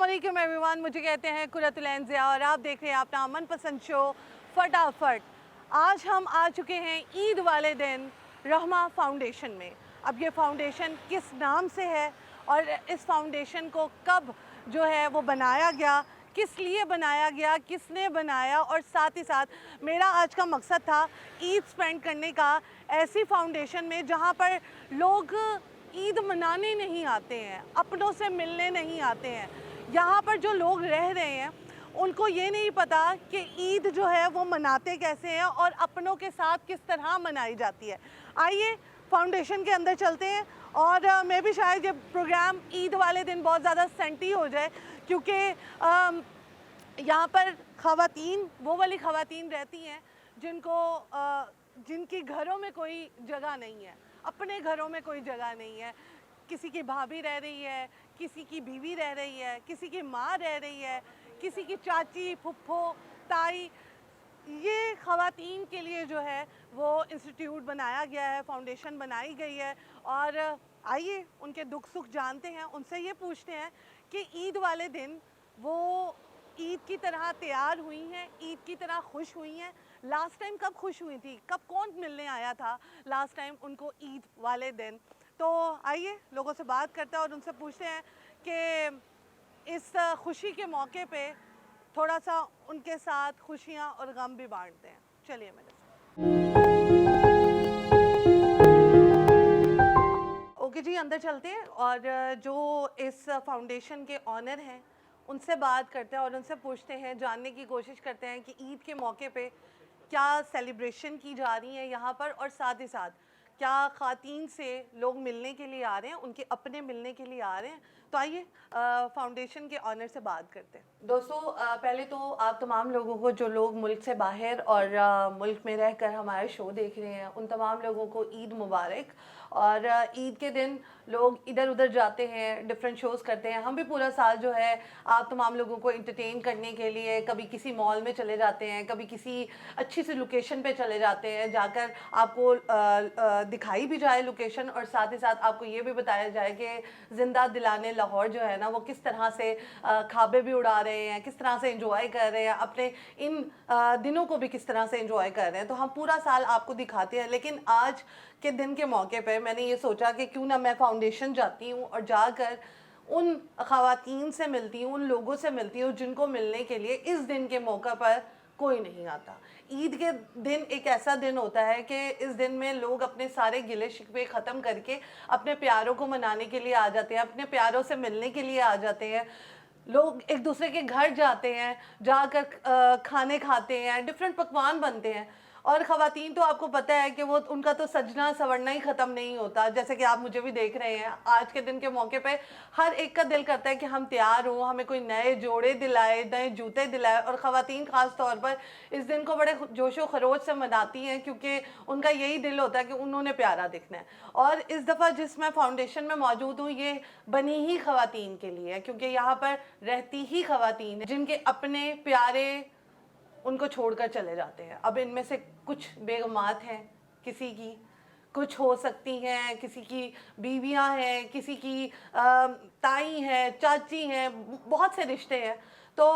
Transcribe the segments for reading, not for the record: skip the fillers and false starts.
अस्सलामुअलैकुम एवरीवन, मुझे कहते हैं कुरतुल ज़िया और आप देख रहे हैं अपना मनपसंद शो फटाफट। आज हम आ चुके हैं ईद वाले दिन रहमा फाउंडेशन में। अब ये फाउंडेशन किस नाम से है और इस फाउंडेशन को कब जो है वो बनाया गया, किस लिए बनाया गया, किसने बनाया, और साथ ही साथ मेरा आज का मकसद था ईद स्पेंड करने का ऐसी फाउंडेशन में जहाँ पर लोग ईद मनाने नहीं आते हैं, अपनों से मिलने नहीं आते हैं। यहाँ पर जो लोग रह रहे हैं उनको ये नहीं पता कि ईद जो है वो मनाते कैसे हैं और अपनों के साथ किस तरह मनाई जाती है। आइए फाउंडेशन के अंदर चलते हैं। और मैं भी शायद ये प्रोग्राम ईद वाले दिन बहुत ज़्यादा सेंटी हो जाए, क्योंकि यहाँ पर ख़वातीन, वो वाली ख़वातीन रहती हैं जिनकी घरों में कोई जगह नहीं है, अपने घरों में कोई जगह नहीं है। किसी की भाभी रह रही है, किसी की बीवी रह रही है, किसी की माँ रह रही है, किसी की चाची, फुफ्फो, ताई। ये ख़वातीन के लिए जो है वो इंस्टीट्यूट बनाया गया है, फाउंडेशन बनाई गई है। और आइए उनके दुख सुख जानते हैं, उनसे ये पूछते हैं कि ईद वाले दिन वो ईद की तरह तैयार हुई हैं, ईद की तरह खुश हुई हैं। लास्ट टाइम कब खुश हुई थी, कब कौन मिलने आया था लास्ट टाइम उनको ईद वाले दिन। तो आइए लोगों से बात करते हैं और उनसे पूछते हैं कि इस खुशी के मौके पे थोड़ा सा उनके साथ खुशियाँ और गम भी बांटते हैं। चलिए मेरे साथ। ओके जी, अंदर चलते हैं और जो इस फाउंडेशन के ऑनर हैं उनसे बात करते हैं और उनसे पूछते हैं, जानने की कोशिश करते हैं कि ईद के मौके पे क्या सेलिब्रेशन की जा रही है यहाँ पर, और साथ ही साथ क्या ख़वातीन से लोग मिलने के लिए आ रहे हैं, उनके अपने मिलने के लिए आ रहे हैं। तो आइए फाउंडेशन के ऑनर से बात करते हैं। दोस्तों, पहले तो आप तमाम लोगों को, जो लोग मुल्क से बाहर और मुल्क में रहकर हमारा शो देख रहे हैं, उन तमाम लोगों को ईद मुबारक। और ईद के दिन लोग इधर उधर जाते हैं, डिफरेंट शोज़ करते हैं। हम भी पूरा साल जो है आप तमाम लोगों को इंटरटेन करने के लिए कभी किसी मॉल में चले जाते हैं, कभी किसी अच्छी सी लोकेशन पे चले जाते हैं, जाकर आपको दिखाई भी जाए लोकेशन, और साथ ही साथ आपको ये भी बताया जाए कि ज़िंदा दिलाने लाहौर जो है ना, वो किस तरह से ख्वाबे भी उड़ा रहे हैं, किस तरह से एंजॉय कर रहे हैं, अपने इन दिनों को भी किस तरह से एंजॉय कर रहे हैं। तो हम पूरा साल आपको दिखाते हैं, लेकिन आज के दिन के मौके पर मैंने ये सोचा कि क्यों ना मैं फाउंडेशन जाती हूँ और जाकर उन ख़वातीन से मिलती हूँ, उन लोगों से मिलती हूँ जिनको मिलने के लिए इस दिन के मौका पर कोई नहीं आता। ईद के दिन एक ऐसा दिन होता है कि इस दिन में लोग अपने सारे गिले शिकवे ख़त्म करके अपने प्यारों को मनाने के लिए आ जाते हैं, अपने प्यारों से मिलने के लिए आ जाते हैं। लोग एक दूसरे के घर जाते हैं, जाकर खाने खाते हैं, डिफरेंट पकवान बनते हैं। और ख़वातीन तो आपको पता है कि वो उनका तो सजना संवरना ही ख़त्म नहीं होता। जैसे कि आप मुझे भी देख रहे हैं, आज के दिन के मौके पे हर एक का दिल करता है कि हम तैयार हों, हमें कोई नए जोड़े दिलाए, नए जूते दिलाए। और ख़वातीन ख़ास तौर पर इस दिन को बड़े जोशो खरोश से मनाती हैं, क्योंकि उनका यही दिल होता है कि उन्होंने प्यारा दिखना है। और इस दफ़ा जिस मैं फाउंडेशन में मौजूद हूँ, ये बनी ही ख़वातीन के लिए है, क्योंकि यहाँ पर रहती ही ख़वातीन हैं जिनके अपने प्यारे उनको छोड़कर चले जाते हैं। अब इनमें से कुछ बेगमात हैं, किसी की कुछ हो सकती हैं, किसी की बीवियां हैं, किसी की ताई हैं, चाची हैं, बहुत से रिश्ते हैं। तो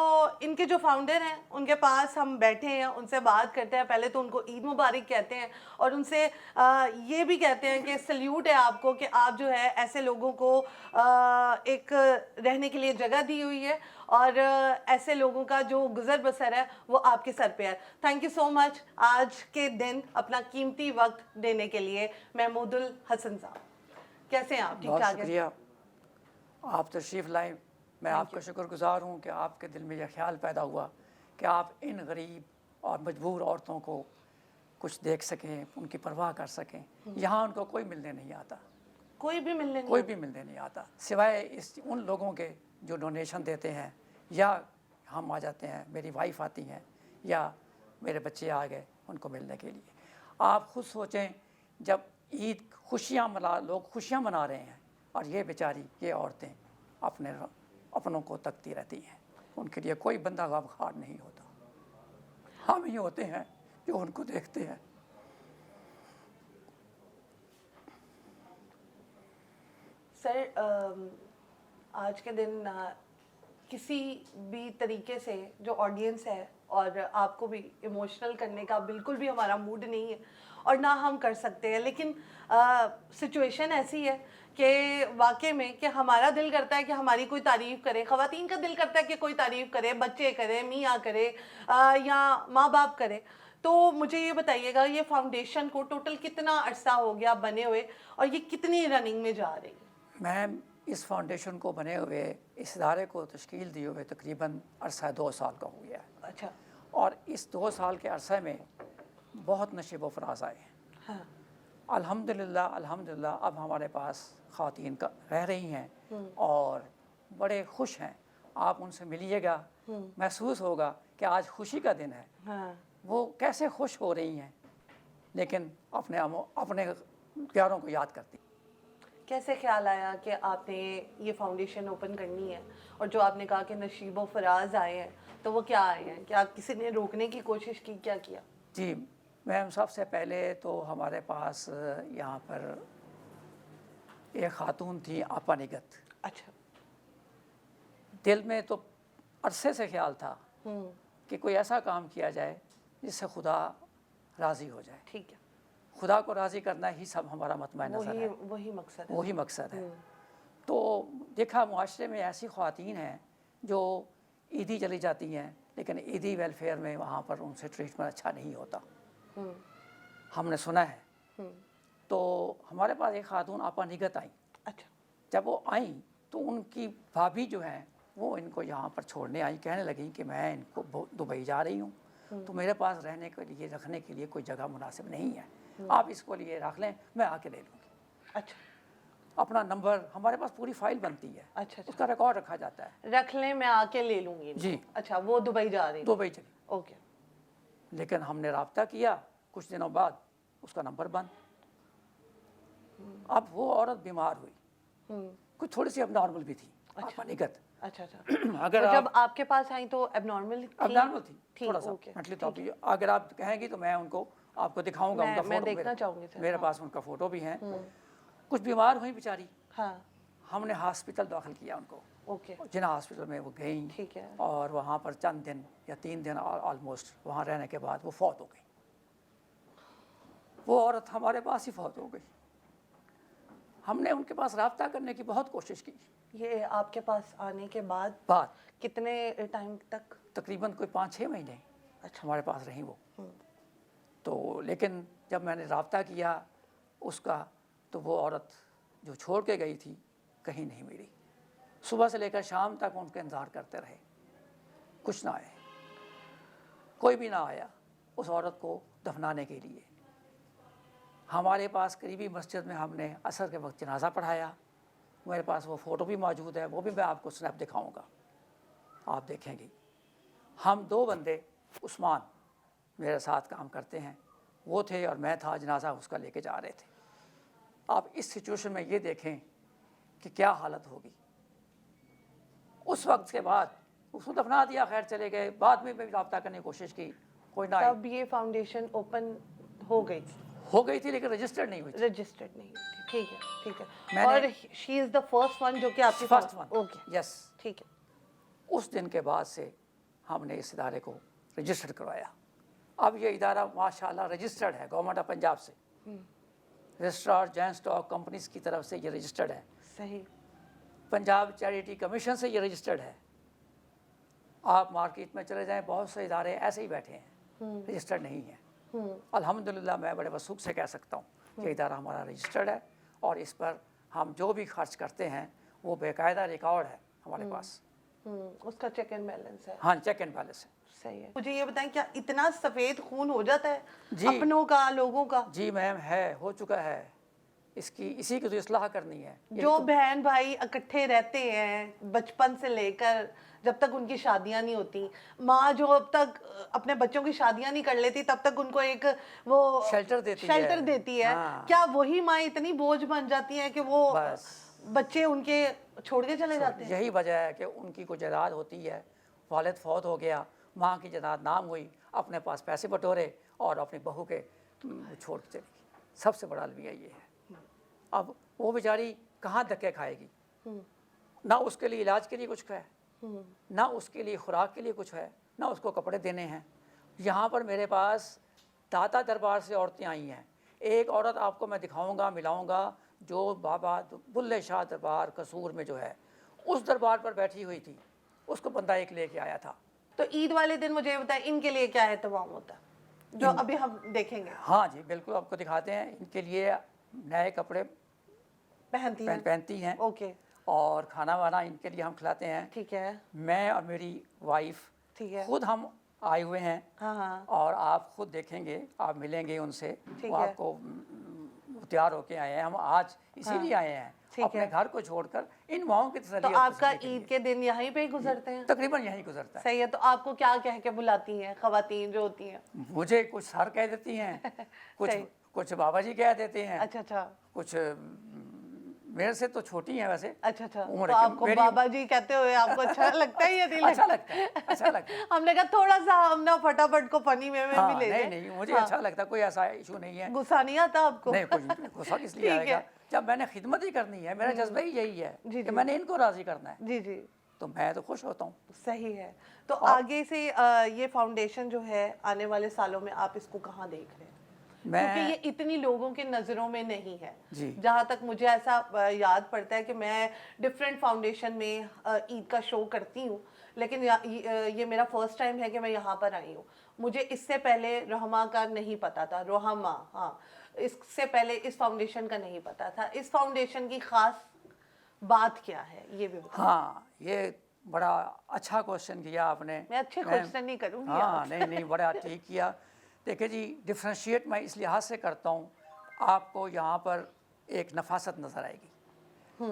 इनके जो फाउंडर हैं उनके पास हम बैठे हैं, उनसे बात करते हैं। पहले तो उनको ईद मुबारक कहते हैं और उनसे ये भी कहते हैं कि सल्यूट है आपको कि आप जो है ऐसे लोगों को एक रहने के लिए जगह दी हुई है, और ऐसे लोगों का जो गुजर बसर है वो आपके सर पे है। थैंक यू सो मच आज के दिन अपना कीमती वक्त देने के लिए। महमूदुल हसन साहब, कैसे हैं आप? ठीक बहुत ठाक है? शुक्रिया, आप तशरीफ़ लाएँ। मैं आपका शुक्रगुज़ार हूँ कि आपके दिल में यह ख्याल पैदा हुआ कि आप इन गरीब और मजबूर औरतों को कुछ देख सकें, उनकी परवाह कर सकें। यहाँ उनको कोई मिलने नहीं आता, कोई भी मिलने नहीं कोई भी मिलने नहीं आता, सिवाय इस उन लोगों के जो डोनेशन देते हैं, या हम आ जाते हैं, मेरी वाइफ आती हैं, या मेरे बच्चे आ गए उनको मिलने के लिए। आप खुद सोचें, जब ईद लोग खुशियाँ मना रहे हैं, और ये बेचारी ये औरतें अपनों को तकती रहती हैं, उनके लिए कोई बंदा गमखार नहीं होता। हम ही होते हैं जो उनको देखते हैं। सर, आज के दिन किसी भी तरीके से जो ऑडियंस है और आपको भी इमोशनल करने का बिल्कुल भी हमारा मूड नहीं है और ना हम कर सकते हैं, लेकिन सिचुएशन ऐसी है कि वाकई में कि हमारा दिल करता है कि हमारी कोई तारीफ़ करे, ख़वातीन का दिल करता है कि कोई तारीफ़ करे, बच्चे करे, मियाँ करे या माँ बाप करे। तो मुझे ये बताइएगा, ये फाउंडेशन को टोटल कितना अरसा हो गया बने हुए और ये कितनी रनिंग में जा रही है? मैम, इस फाउंडेशन को बने हुए, इस इदारे को तश्कील दिए हुए तकरीबन अरसा 2 साल का हो गया है। अच्छा। और इस 2 साल के अरसे में बहुत नशीब व फराज आए हैं। हाँ। अल्हम्दुलिल्लाह अल्हम्दुलिल्लाह अब हमारे पास ख़वातीन का रह रही हैं और बड़े खुश हैं। आप उनसे मिलिएगा, महसूस होगा कि आज खुशी का दिन है। हाँ। वो कैसे खुश हो रही हैं, लेकिन अपने प्यारों को याद करती। कैसे ख्याल आया कि आपने ये फाउंडेशन ओपन करनी है? और जो आपने कहा कि नशीब व फराज आए हैं, तो वो क्या आए हैं? क्या किसी ने रोकने की कोशिश की, क्या किया? जी मैम, सबसे पहले तो हमारे पास यहाँ पर एक खातून थी, आपा निगत। अच्छा। दिल में तो अरसे से ख्याल था कि कोई ऐसा काम किया जाए जिससे खुदा राज़ी हो जाए। ठीक है। खुदा को राज़ी करना ही सब हमारा मतमय नज़र है, वही मकसद है। वही मकसद है। तो देखा मुआशरे में ऐसी ख़वातीन हैं जो ईदी चली जाती हैं, लेकिन ईदी वेलफेयर में वहाँ पर उनसे ट्रीटमेंट अच्छा नहीं होता, हमने सुना है। तो हमारे पास एक खातून आपा निगत आई। अच्छा। जब वो आई तो उनकी भाभी जो हैं वो इनको यहाँ पर छोड़ने आई, कहने लगी कि मैं इनको दुबई जा रही हूँ, तो मेरे पास रहने के लिए, रखने के लिए कोई जगह मुनासिब नहीं है, आप इसको लिए रख लें, मैं आके ले लूँगी। अच्छा। अपना नंबर, हमारे पास पूरी फाइल बनती है। अच्छा। उसका रिकॉर्ड रखा जाता है। रख लें, मैं आके ले लूँगी। जी। अच्छा, वो दुबई जा रही? दुबई चली। ओके। लेकिन हमने रब्ता किया, कुछ दिनों बाद उसका नंबर बंद। अब वो औरत बीमार हुई, कुछ थोड़ी सी अबनॉर्मल भी थी। आपा निगत। अच्छा। अच्छा। अगर तो जब आपके पास आई तो एबनॉर्मल थी थोड़ा सा ओके। मेंटली। तो अगर आप कहेंगी तो मैं उनको आपको दिखाऊंगा, उनका मैं फोटो देखना चाहूँगी सर। मेरे पास उनका फ़ोटो भी है। कुछ बीमार हुई बेचारी। हाँ। हमने हॉस्पिटल दाखिल किया उनको। ओके। जिना हॉस्पिटल में वो गई। ठीक है। और वहाँ पर चंद दिन या 3 दिन ऑलमोस्ट वहाँ रहने के बाद वो फौत हो गई। वो औरत हमारे पास ही फौत हो गई। हमने उनके पास रब्ता करने की बहुत कोशिश की। ये आपके पास आने के बाद कितने टाइम तक? तकरीबन कोई 5-6 महीने। अच्छा। हमारे पास रही वो। तो लेकिन जब मैंने रब्ता किया उसका, तो वो औरत जो छोड़ के गई थी कहीं नहीं मिली। सुबह से लेकर शाम तक उनका इंतज़ार करते रहे, कुछ ना आए, कोई भी ना आया उस औरत को दफनाने के लिए। हमारे पास करीबी मस्जिद में हमने असर के वक्त जनाजा पढ़ाया। मेरे पास वो फ़ोटो भी मौजूद है, वो भी मैं आपको स्नैप दिखाऊंगा, आप देखेंगे। हम 2 बंदे, उस्मान मेरे साथ काम करते हैं, वो थे और मैं था, जनाजा उसका लेके जा रहे थे। आप इस सिचुएशन में ये देखें कि क्या हालत होगी। उस वक्त के बाद उसको दफना दिया, खैर चले गए। बाद में भी रब्ता करने की कोशिश की, कोई ना। तब ये फाउंडेशन ओपन हो गई थी, लेकिन रजिस्टर्ड नहीं हुई थी। रजिस्टर्ड नहीं हुई थी। ठीक है, ठीक है। और she is the first one जो कि आपकी फर्स्ट वन। ओके। यस। ठीक है। उस दिन के बाद से हमने इस इदारे को रजिस्टर्ड करवाया। अब ये इदारा माशाल्लाह रजिस्टर्ड है गवर्नमेंट ऑफ पंजाब से। रजिस्ट्रार जैन स्टॉक कंपनीज की तरफ से ये रजिस्टर्ड है। सही। पंजाब चैरिटी कमीशन से ये रजिस्टर्ड है। आप मार्केट में चले जाएं, बहुत से इदारे ऐसे ही बैठे हैं, रजिस्टर्ड नहीं है। अल्हम्दुलिल्लाह मैं बड़े वसूख से कह सकता हूँ कि इदारा हमारा रजिस्टर्ड है और इस पर हम जो भी खर्च करते हैं वो बेकायदा रिकॉर्ड है हमारे पास। उसका चेक एंड बैलेंस है। हाँ, चेक एंड बैलेंस है। सही है। मुझे ये बताएं, क्या इतना सफ़ेद खून हो जाता है जी, अपनों का, लोगों का? जी मैम, है, हो चुका है। इसी की तो इस्लाह करनी है। जो बहन भाई इकट्ठे रहते हैं बचपन से लेकर जब तक उनकी शादियां नहीं होती, माँ जो अब तक अपने बच्चों की शादियां नहीं कर लेती तब तक उनको एक वो शेल्टर देती है। हाँ। क्या वही माँ इतनी बोझ बन जाती है कि वो बस बच्चे उनके छोड़ के चले जाते हैं? यही वजह है कि उनकी कोई जायदाद होती है, वालिद फौत हो गया, माँ की जायदाद नाम हुई, अपने पास पैसे बटोरे और अपनी बहू के छोड़ के चली गई। सबसे बड़ा अलविया ये है। अब वो बेचारी कहाँ धक्के खाएगी, ना उसके लिए इलाज के लिए कुछ है, ना उसके लिए खुराक के लिए कुछ है, ना उसको कपड़े देने हैं। यहाँ पर मेरे पास दाता दरबार से औरतें आई हैं। एक औरत आपको मैं दिखाऊंगा, मिलाऊंगा, जो बाबा बुल्ले शाह दरबार कसूर में जो है, उस दरबार पर बैठी हुई थी। उसको बंदा एक लेके आया था। तो ईद वाले दिन मुझे ये बताएं, इनके लिए क्या एहतमाम होता है जो अभी हम देखेंगे? हाँ जी, बिल्कुल आपको दिखाते हैं। इनके लिए नए कपड़े पहनती हैं। ओके, और खाना वाना इनके लिए हम खिलाते हैं। ठीक है। मैं और मेरी वाइफ ठीक है। खुद हम आए हुए हैं। हाँ हाँ, और आप खुद देखेंगे, आप मिलेंगे उनसे, ठीक वो है। आपको तैयार होके आए हैं। हम आज इसीलिए आए हैं, ठीक अपने है। घर को छोड़कर इन माओं की तो तसल्ली आपका ईद के दिन यहीं पे ही गुजरते हैं? तकरीबन यहीं गुजरता है। सही है। तो आपको क्या कह के बुलाती हैं खवातीन जो होती हैं? मुझे कुछ सर कह देती हैं, कुछ सही। कुछ बाबा जी कह देते हैं, अच्छा अच्छा, कुछ मेरे से तो छोटी हैं वैसे। अच्छा अच्छा। उम्र तो की आपको मेरी बाबा जी कहते हुए आपको अच्छा लगता है या नहीं अच्छा लगता? लगता है, अच्छा लगता है। हमने कहा थोड़ा सा हम ना फटाफट को फनी में हाँ, भी ले नहीं लें। नहीं, मुझे हाँ। अच्छा लगता है, कोई ऐसा इशू नहीं है। गुस्सा नहीं आता आपको? नहीं, कुछ गुस्सा किस लिए ठीक आएगा? है। जब मैंने खिदमत ही करनी है, मेरा जज्बा ही यही है जी, कि जी। मैंने इनको राजी करना है, जी जी, तो मैं तो खुश होता हूँ। सही है। तो आगे से ये फाउंडेशन जो है आने वाले सालों में आप इसको कहाँ देख रहे हैं? क्योंकि ये इतनी लोगों की नज़रों में नहीं है। जी। जहाँ तक मुझे ऐसा याद पड़ता है कि मैं डिफरेंट फाउंडेशन में ईद का शो करती हूँ, लेकिन ये मेरा फर्स्ट टाइम है कि मैं यहाँ पर आई हूँ। मुझे इससे पहले रहमा का नहीं पता था, रोहमा, हाँ, इससे पहले इस फाउंडेशन का नहीं पता था। इस फाउंडेशन की खास बात क्या है ये भी बताइए। हाँ, ये बड़ा अच्छा क्वेश्चन किया आपने। मैं अच्छे क्वेश्चन नहीं करूँगी। हाँ, नहीं नहीं, बड़ा ठीक किया। देखिए जी, डिफ्रेंशिएट मैं इस लिहाज से करता हूँ, आपको यहाँ पर एक नफासत नज़र आएगी।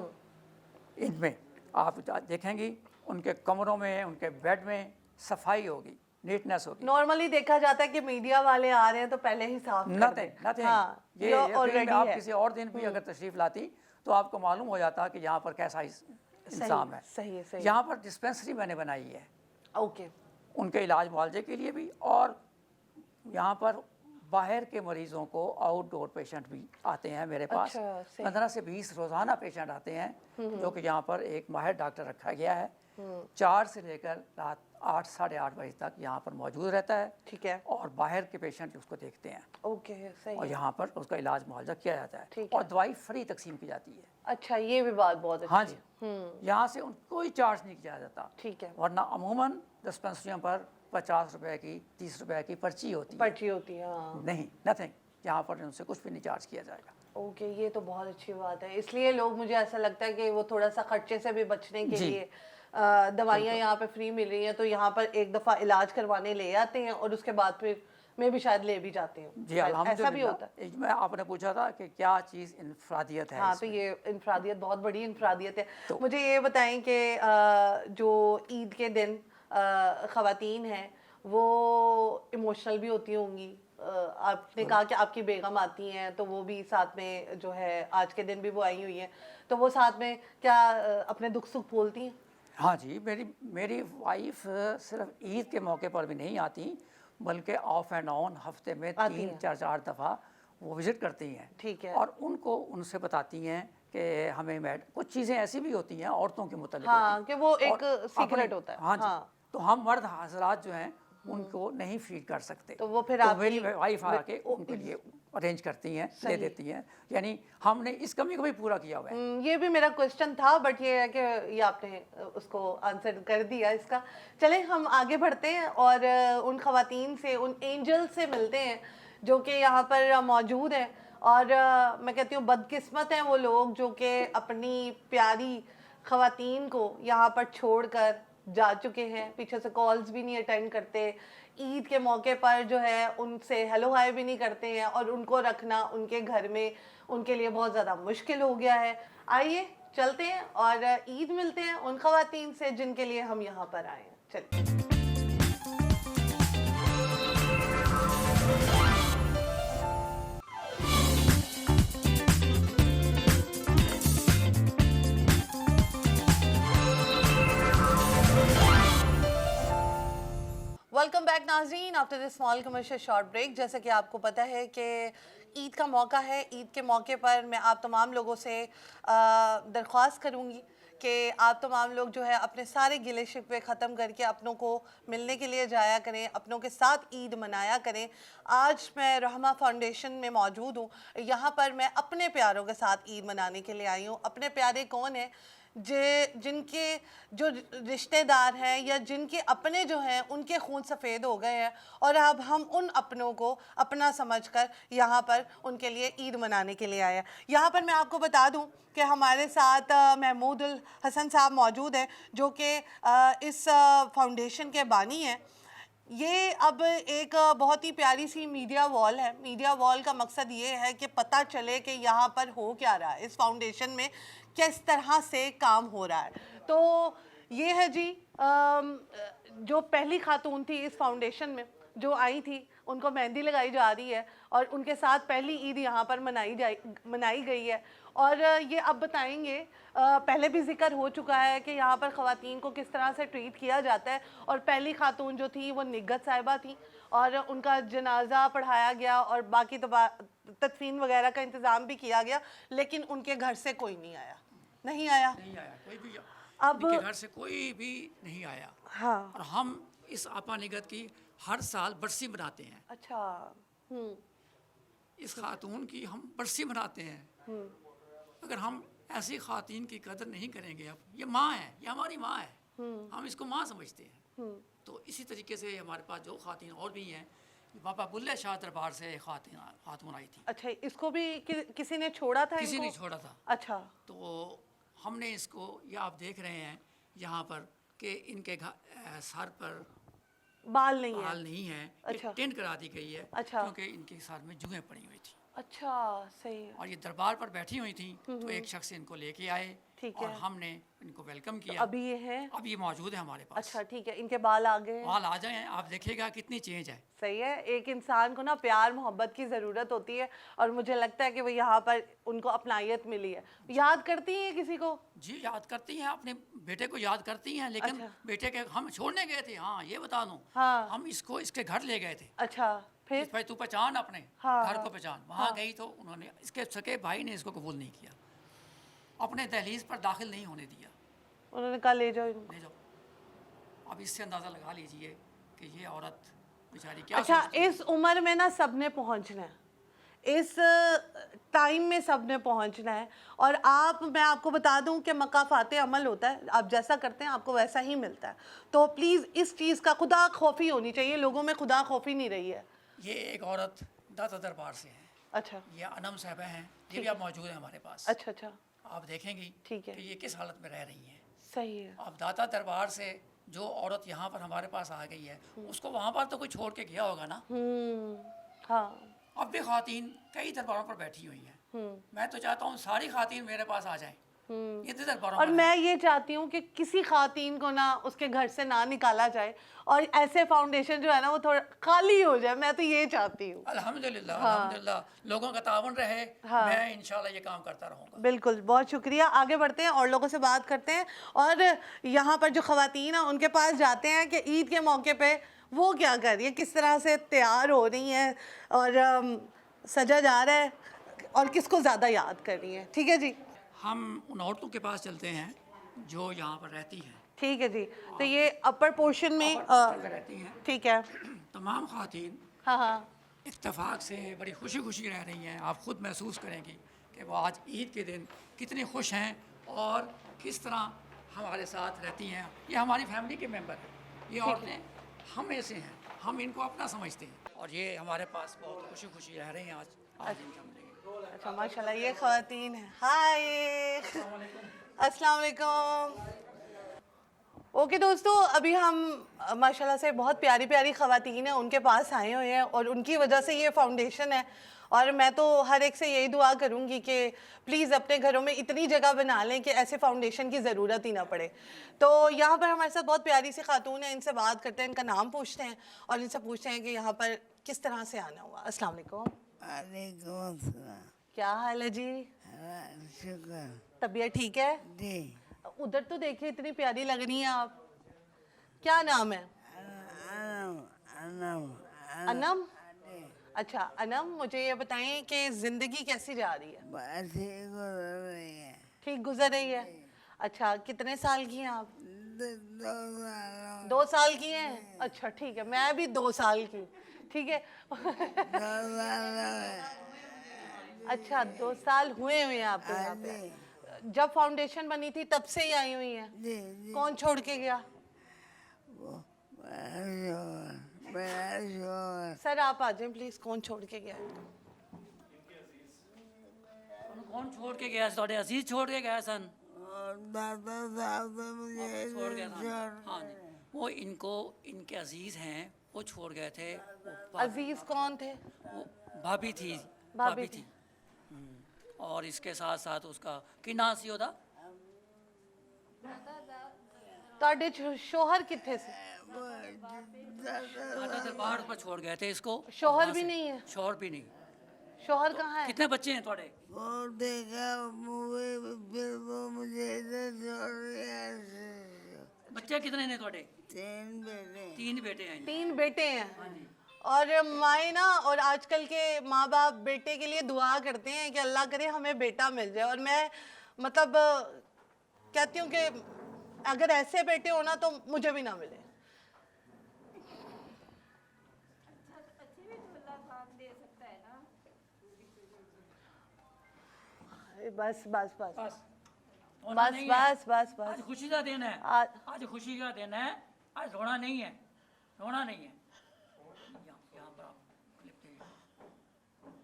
इनमें आप देखेंगी, उनके कमरों में, उनके बेड में सफाई होगी, नीटनेस होगी। नॉर्मली देखा जाता है कि मीडिया वाले आ रहे हैं तो पहले ही साफ कर नथिंग दें। नथिंग। हाँ, ये ऑलरेडी आप है। किसी और दिन भी अगर तशरीफ लाती तो आपको मालूम हो जाता कि यहाँ पर कैसा इंतजाम है। सही है, सही है। यहाँ पर डिस्पेंसरी मैंने बनाई है ओके, उनके इलाज मुआवजे के लिए भी, और यहाँ पर बाहर के मरीज़ों को, आउटडोर पेशेंट भी आते हैं मेरे पास। अच्छा, सही। 15 से 20 रोज़ाना पेशेंट आते हैं, जो कि यहाँ पर एक माहिर डॉक्टर रखा गया है, 4 से लेकर रात 8 साढ़े 8 बजे तक यहाँ पर मौजूद रहता है। ठीक है। और बाहर के पेशेंट उसको देखते हैं, ओके, सही और है। यहाँ पर उसका इलाज मुआवजा किया जाता है, ठीक और दवाई फ्री तकसीम की जाती है। अच्छा, ये भी बात बहुत अच्छी हाँ है। जी, यहाँ से कोई चार्ज नहीं किया जाता। ठीक है। वरना अमूमन डिस्पेंसरियों पर 50 रुपए की, 30 रुपए की पर्ची होती है। पर्ची होती है, हाँ। नहीं, नथिंग, यहाँ पर उनसे कुछ भी नहीं चार्ज किया जाएगा। ओके, ये तो बहुत अच्छी बात है। इसलिए लोग, मुझे ऐसा लगता है कि वो थोड़ा सा खर्चे से भी बचने के जी। लिए दवाइयाँ यहाँ पे फ्री मिल रही हैं, तो यहाँ पर एक दफ़ा इलाज करवाने ले आते हैं और उसके बाद फिर मैं भी शायद ले भी जाती हूँ। जी, ऐसा भी होता है। मैं आपने पूछा था कि क्या चीज़ इनफरादियत है हाँ, तो इसमें। ये इनफरादियत बहुत बड़ी इनफरादियत है। तो मुझे ये बताएं कि जो ईद के दिन ख़वातीन हैं वो इमोशनल भी होती होंगी। आपने कहा कि आपकी बेगम आती हैं तो वो भी साथ में जो है, आज के दिन भी वो आई हुई हैं, तो वो साथ में क्या अपने दुख सुख बोलती हैं? हाँ जी, मेरी वाइफ सिर्फ ईद के मौके पर भी नहीं आती, बल्कि ऑफ एंड ऑन हफ्ते में आती 3-4 दफ़ा वो विज़िट करती हैं। ठीक है। और उनसे बताती हैं कि हमें कुछ चीज़ें ऐसी भी होती हैं औरतों के मुतालिक हाँ, होती कि हैं, वो और एक सीक्रेट होता है। हाँ जी, हाँ। तो हम मर्द हजरात जो हैं उनको नहीं फीड कर सकते, तो वो फिर मेरी आपकी वाइफ आके उनके लिए अरेंज करती हैं, दे देती हैं। यानी हमने इस कमी को भी पूरा किया हुआ है। ये भी मेरा क्वेश्चन था, बट ये है कि ये आपने उसको आंसर कर दिया इसका। चलें हम आगे बढ़ते हैं और उन खवातीन से, उन एंजल से मिलते हैं जो कि यहाँ पर मौजूद हैं। और मैं कहती हूँ बदकिस्मत हैं वो लोग जो कि अपनी प्यारी खवातीन को यहाँ पर छोड़कर जा चुके हैं, पीछे से कॉल्स भी नहीं अटेंड करते, ईद के मौके पर जो है उनसे हेलो हाय भी नहीं करते हैं, और उनको रखना उनके घर में उनके लिए बहुत ज़्यादा मुश्किल हो गया है। आइए चलते हैं और ईद मिलते हैं उन खवातीन से जिनके लिए हम यहाँ पर आए हैं। चलिए। वेलकम बैक नाज़रीन, after this small commercial short break. जैसे कि आपको पता है कि ईद का मौका है, ईद के मौके पर मैं आप तमाम लोगों से दरख्वास्त करूंगी कि आप तमाम लोग जो है अपने सारे गिले शिकवे ख़त्म करके अपनों को मिलने के लिए जाया करें, अपनों के साथ ईद मनाया करें। आज मैं रहमा फाउंडेशन में मौजूद हूँ। यहाँ पर मैं अपने प्यारों के साथ ईद मनाने के लिए आई हूँ। अपने प्यारे कौन हैं? जिनके जो रिश्तेदार हैं या जिनके अपने जो हैं उनके खून सफ़ेद हो गए हैं और अब हम उन अपनों को अपना समझकर यहाँ पर उनके लिए ईद मनाने के लिए आए हैं। यहाँ पर मैं आपको बता दूँ कि हमारे साथ महमूदुल हसन साहब मौजूद हैं जो कि इस फाउंडेशन के बानी हैं। ये अब एक बहुत ही प्यारी सी मीडिया वॉल है। मीडिया वॉल का मकसद ये है कि पता चले कि यहाँ पर हो क्या रहा है, इस फाउंडेशन में किस तरह से काम हो रहा है। तो ये है जी जो पहली खातून थी इस फाउंडेशन में जो आई थी, उनको मेहंदी लगाई जा रही है और उनके साथ पहली ईद यहाँ पर मनाई गई है। और ये अब बताएंगे, पहले भी जिक्र हो चुका है कि यहाँ पर ख़वातीन को किस तरह से ट्रीट किया जाता है। और पहली खातून जो थी वो निगत साहिबा थी और उनका जनाजा पढ़ाया गया और बाकी तदफीन वगैरह का इंतज़ाम भी किया गया, लेकिन उनके घर से कोई नहीं आया। नहीं आया कोई भी, अब उनके घर से कोई भी नहीं आया। हाँ। और हम इस आपा निगत की हर साल बरसी मनाते हैं। अच्छा। इस खातून की हम बरसी मनाते हैं। अगर हम ऐसी खातून की कदर नहीं करेंगे, अब ये माँ है, ये हमारी माँ है, हम इसको माँ समझते हैं। तो इसी तरीके से हमारे पास जो खातून और भी हैं, बाबा बुल्ले शाह दरबार से खातून आई थी। अच्छा, इसको भी किसी ने छोड़ा था? किसी ने छोड़ा था। अच्छा। तो हमने इसको, ये आप देख रहे हैं यहाँ पर कि इनके सर पर बाल नहीं है। अच्छा। टेंट करा दी गई है। अच्छा। क्योंकि इनके सर में जुएं पड़ी हुई थी। अच्छा, सही है। और ये दरबार पर बैठी हुई थी तो एक शख्स इनको लेके आए और हमने इनको वेलकम किया। तो अभी ये हैं? अब ये मौजूद है हमारे पास। अच्छा, ठीक है। इनके बाल आ गए? बाल आ जाए, आप देखिएगा कितनी चेंज है। सही है। एक इंसान को ना प्यार मोहब्बत की ज़रूरत होती है और मुझे लगता है कि वो यहाँ पर उनको अपनायत मिली है। याद करती हैं किसी को? जी याद करती हैं, अपने बेटे को याद करती हैं, लेकिन अच्छा। बेटे के हम छोड़ने गए थे। हाँ ये बता दूं, हाँ। हम इसको इसके घर ले गए थे। अच्छा, फिर? भाई तू पहचान अपने घर को पहचान। वहाँ गई तो उन्होंने, इसके सके भाई ने इसको कबूल नहीं किया, अपने दहलीज पर दाखिल नहीं होने दिया। उन्होंने कहा ले जाओ इनको। ले जाओ। अब इससे अंदाज़ा लगा लीजिए कि ये औरत बेचारी क्या। अच्छा, इस उम्र में ना सबने पहुंचना है, इस टाइम में सबने पहुंचना है। और मैं आपको बता दूं कि मकाफाते अमल होता है, आप जैसा करते हैं आपको वैसा ही मिलता है। तो प्लीज़ इस चीज़ का खुदा खौफी होनी चाहिए, लोगों में खुदा खौफी नहीं रही है। ये एक औरत दाता दरबार से है। अच्छा। ये अनम साहबा हैं, ये भी आप मौजूद हैं हमारे पास। अच्छा अच्छा, आप देखेंगी ठीक है कि ये किस हालत में रह रही हैं। सही है। अब दाता दरबार से जो औरत यहाँ पर हमारे पास आ गई है, उसको वहाँ पर तो कोई छोड़ के गया होगा ना। हाँ। अब भी खातून कई दरबारों पर बैठी हुई हैं। मैं तो चाहता हूँ सारी खातून मेरे पास आ जाएं। इतने दरबारों और पर मैं ये चाहती हूँ कि किसी खातून को ना उसके घर से ना निकाला जाए और ऐसे फाउंडेशन जो है ना वो थोड़ा खाली हो जाए। मैं तो ये चाहती हूँ। अल्हम्दुलिल्लाह। अल्हम्दुलिल्लाह, लोगों का ताउन रहे। मैं इंशाल्लाह ये काम करता रहूँगा। बिल्कुल, बहुत शुक्रिया। आगे बढ़ते हैं और लोगों से बात करते हैं और यहाँ पर जो ख़वातीन हैं उनके पास जाते हैं कि ईद के मौके पे वो क्या कर रही है, किस तरह से तैयार हो रही हैं और सजा जा रहा है और किसको ज़्यादा याद कर रही हैं। ठीक है जी, हम उन औरतों के पास चलते हैं जो यहाँ पर रहती हैं। ठीक है जी। तो ये अपर पोर्शन में रहती हैं। ठीक है। तमाम खातून हाँ हाँ, इत्तेफाक से बड़ी खुशी खुशी रह रही हैं। आप ख़ुद महसूस करेंगी कि वो आज ईद के दिन कितनी खुश हैं और किस तरह हमारे साथ रहती हैं। ये हमारी फैमिली के मेंबर हैं। ये औरतें हम में से हैं, हम इनको अपना समझते हैं और ये हमारे पास बहुत खुशी खुशी रह रही हैं आज इनका मिलेंगे। अच्छा माशाल्लाह, ये ख़वातीन हैं। हाय, अस्सलाम वालेकुम। ओके दोस्तों, अभी हम माशाल्लाह से बहुत प्यारी प्यारी ख़वातीन हैं उनके पास आए हुए हैं और उनकी वजह से ये फाउंडेशन है। और मैं तो हर एक से यही दुआ करूँगी कि प्लीज़ अपने घरों में इतनी जगह बना लें कि ऐसे फाउंडेशन की ज़रूरत ही ना पड़े। तो यहाँ पर हमारे साथ बहुत प्यारी सी खातून है, इनसे बात करते हैं, इनका नाम पूछते हैं और इनसे पूछते हैं कि यहाँ पर किस तरह से आना हुआ। अस्सलाम वालेकुम। वालेकुम सलाम। क्या हाल है जी? शुक्र तबीयत ठीक है जी। उधर तो देखिए इतनी प्यारी लग रही हैं आप। क्या नाम है? अनम अनम अनम। अच्छा अनम, मुझे ये बताएं कि ज़िंदगी कैसी जा रही है? बस ही गुजर रही है। ठीक गुजर रही है। अच्छा, कितने साल की हैं आप? 2 साल 2 साल की हैं? अच्छा ठीक है, मैं भी 2 साल की, ठीक है। 2 साल अच्छा 2 साल हुए हुए हैं आपको हाँ यहाँ पे। जी जब फाउंडेशन बनी थी तब से ही आई हुई हैं? जी जी कौन छोड़ के गया? मेरा शोर सर आप आ जाएं प्लीज, कौन छोड़ के गया इनको? कौन छोड़ के गया? थोड़े अजीज छोड़ के गया सन। और दादा साहब तो मुझे छोड़ गया था। छोड़ हाँ जी, वो इनको, इनके अजीज हैं, वो छोड़ गए थे। अजीज कौन थे? वो भाभी थी। भाभी थी। और इसके साथ साथ उसका की नाम सी होता ਤੁਹਾਡੇ शोहर कितने से? दादा दरबार पर छोड़ गए थे इसको। शौहर वहाँ भी से- नहीं है? शौहर भी नहीं। शोहर कहाँ है? कितने बच्चे हैं थोड़े? और देखा मूवी फिर वो मुझे इधर छोड़ गया बच्चे कितने ने थोड़े? 3 बेटे 3 बेटे हैं। 3 बेटे हैं। हाँ जी। और माए ना, और आजकल के माँ बाप बेटे के लिए दुआ करते हैं कि अल्लाह करे हमें बेटा मिल जाए। और मैं मतलब कहती हूँ कि अगर ऐसे बेटे हो ना तो मुझे भी ना मिले। बस बस बस बस रोना बस नहीं है। बस बस आज बस खुशी का दिन है। आज खुशी का दिन है। आज रोना नहीं है। रोना नहीं है। यहाँ पर आप लिखते हैं।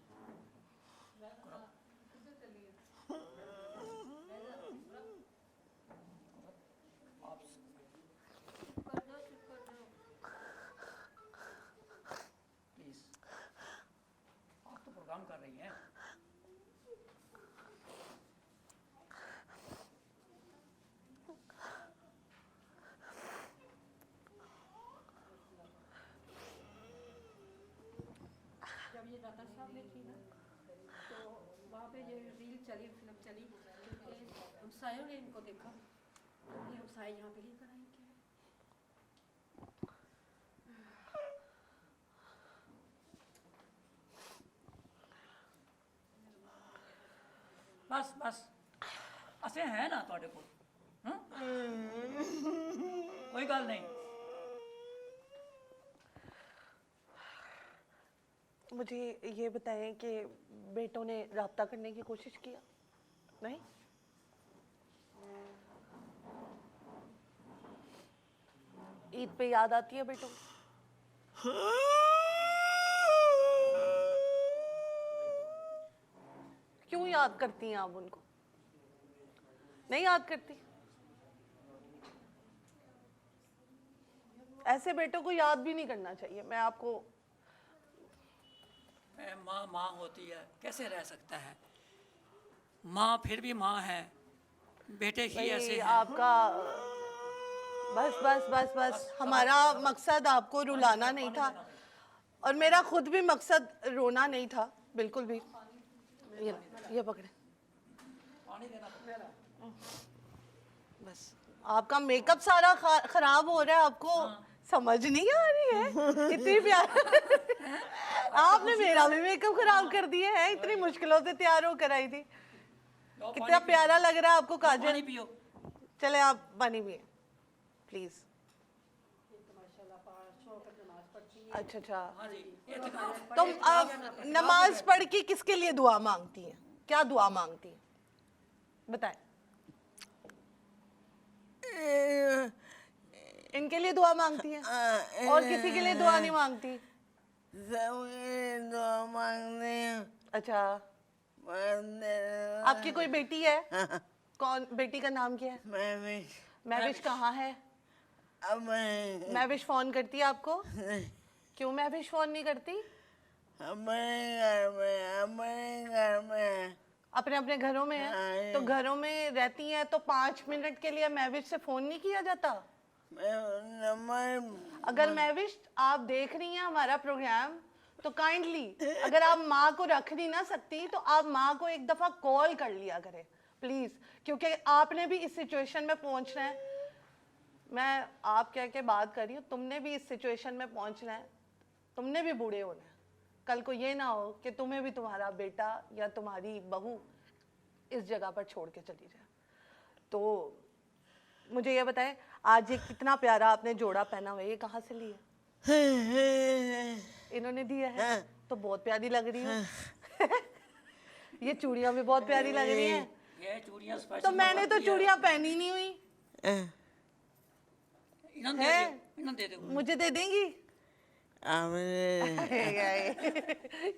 प्लीज, आप तो प्रोग्राम कर रही हैं। जब ये दाता साहब में थी ना, तो वहाँ पे ये रील चली, फिल्म चली, क्योंकि हमसायों ने इनको देखा, तो ये हमसाए यहाँ पे लेकर आएंगे। बस बस असे है ना थोड़े को। कोई गल नहीं। मुझे ये बताएं कि बेटों ने राब्ता करने की कोशिश किया? नहीं? ईद पे याद आती है बेटों की? क्यों याद करती हैं आप उनको? नहीं याद करती? ऐसे बेटों को याद भी नहीं करना चाहिए। मैं आपको माँ माँ होती है, कैसे रह सकता है? माँ फिर भी माँ है। बेटे ही भाई ऐसे हैं। आपका बस बस बस बस हमारा मकसद आपको रुलाना नहीं था, और मेरा खुद भी मकसद रोना नहीं था बिल्कुल भी। ये पकड़े। पानी देना पड़ेगा। बस आपका मेकअप सारा खराब हो रहा है, आपको समझ नहीं आ रही है? इतनी प्यार आपने मेरा भी मेकअप खराब कर दिया है। इतनी मुश्किलों से तैयार होकर आई थी। लो कितना पानी प्यारा लग रहा है आपको पियो, काजल। पानी पियो। चले आप पानी पिए प्लीज। अच्छा अच्छा, हाँ जी, ये तो तुम नमाज पढ़ के किसके लिए दुआ मांगती हैं? क्या दुआ मांगती हैं बताएं। इनके लिए दुआ मांगती हैं और किसी के लिए दुआ नहीं मांगती? सबके दुआ मांगते हैं अच्छा, आपकी कोई बेटी है? कौन? बेटी का नाम क्या है? महविश कहाँ है? अब मैं महविश फोन करती है आपको? क्यों महविश फोन नहीं करती? हमारे घर में अपने अपने घरों में है तो घरों में रहती हैं तो 5 मिनट के लिए महविश से फोन नहीं किया जाता? नंबर अगर महविश आप देख रही हैं हमारा प्रोग्राम तो काइंडली, अगर आप माँ को रख नहीं ना सकती तो आप माँ को एक दफ़ा कॉल कर लिया करें प्लीज़, क्योंकि आपने भी इस सिचुएशन में पहुँचना है। मैं आप कह के बात कर रही हूँ, तुमने भी इस सिचुएशन में पहुँचना है, तुमने भी बूढ़े होना है। कल को ये ना हो कि तुम्हें भी तुम्हारा बेटा या तुम्हारी बहू इस जगह पर छोड़ के चली जाए। तो मुझे ये बताएं, आज ये कितना प्यारा आपने जोड़ा पहना हुआ है, ये कहाँ से लिया? इन्होंने दिया है? तो बहुत प्यारी लग रही है। ये चूड़ियां भी बहुत प्यारी लग रही हैं। ये चूड़ियां तो मैंने तो चूड़ियां पहनी नहीं हुई इन्होंने दे दे मुझे दे देंगी? आपने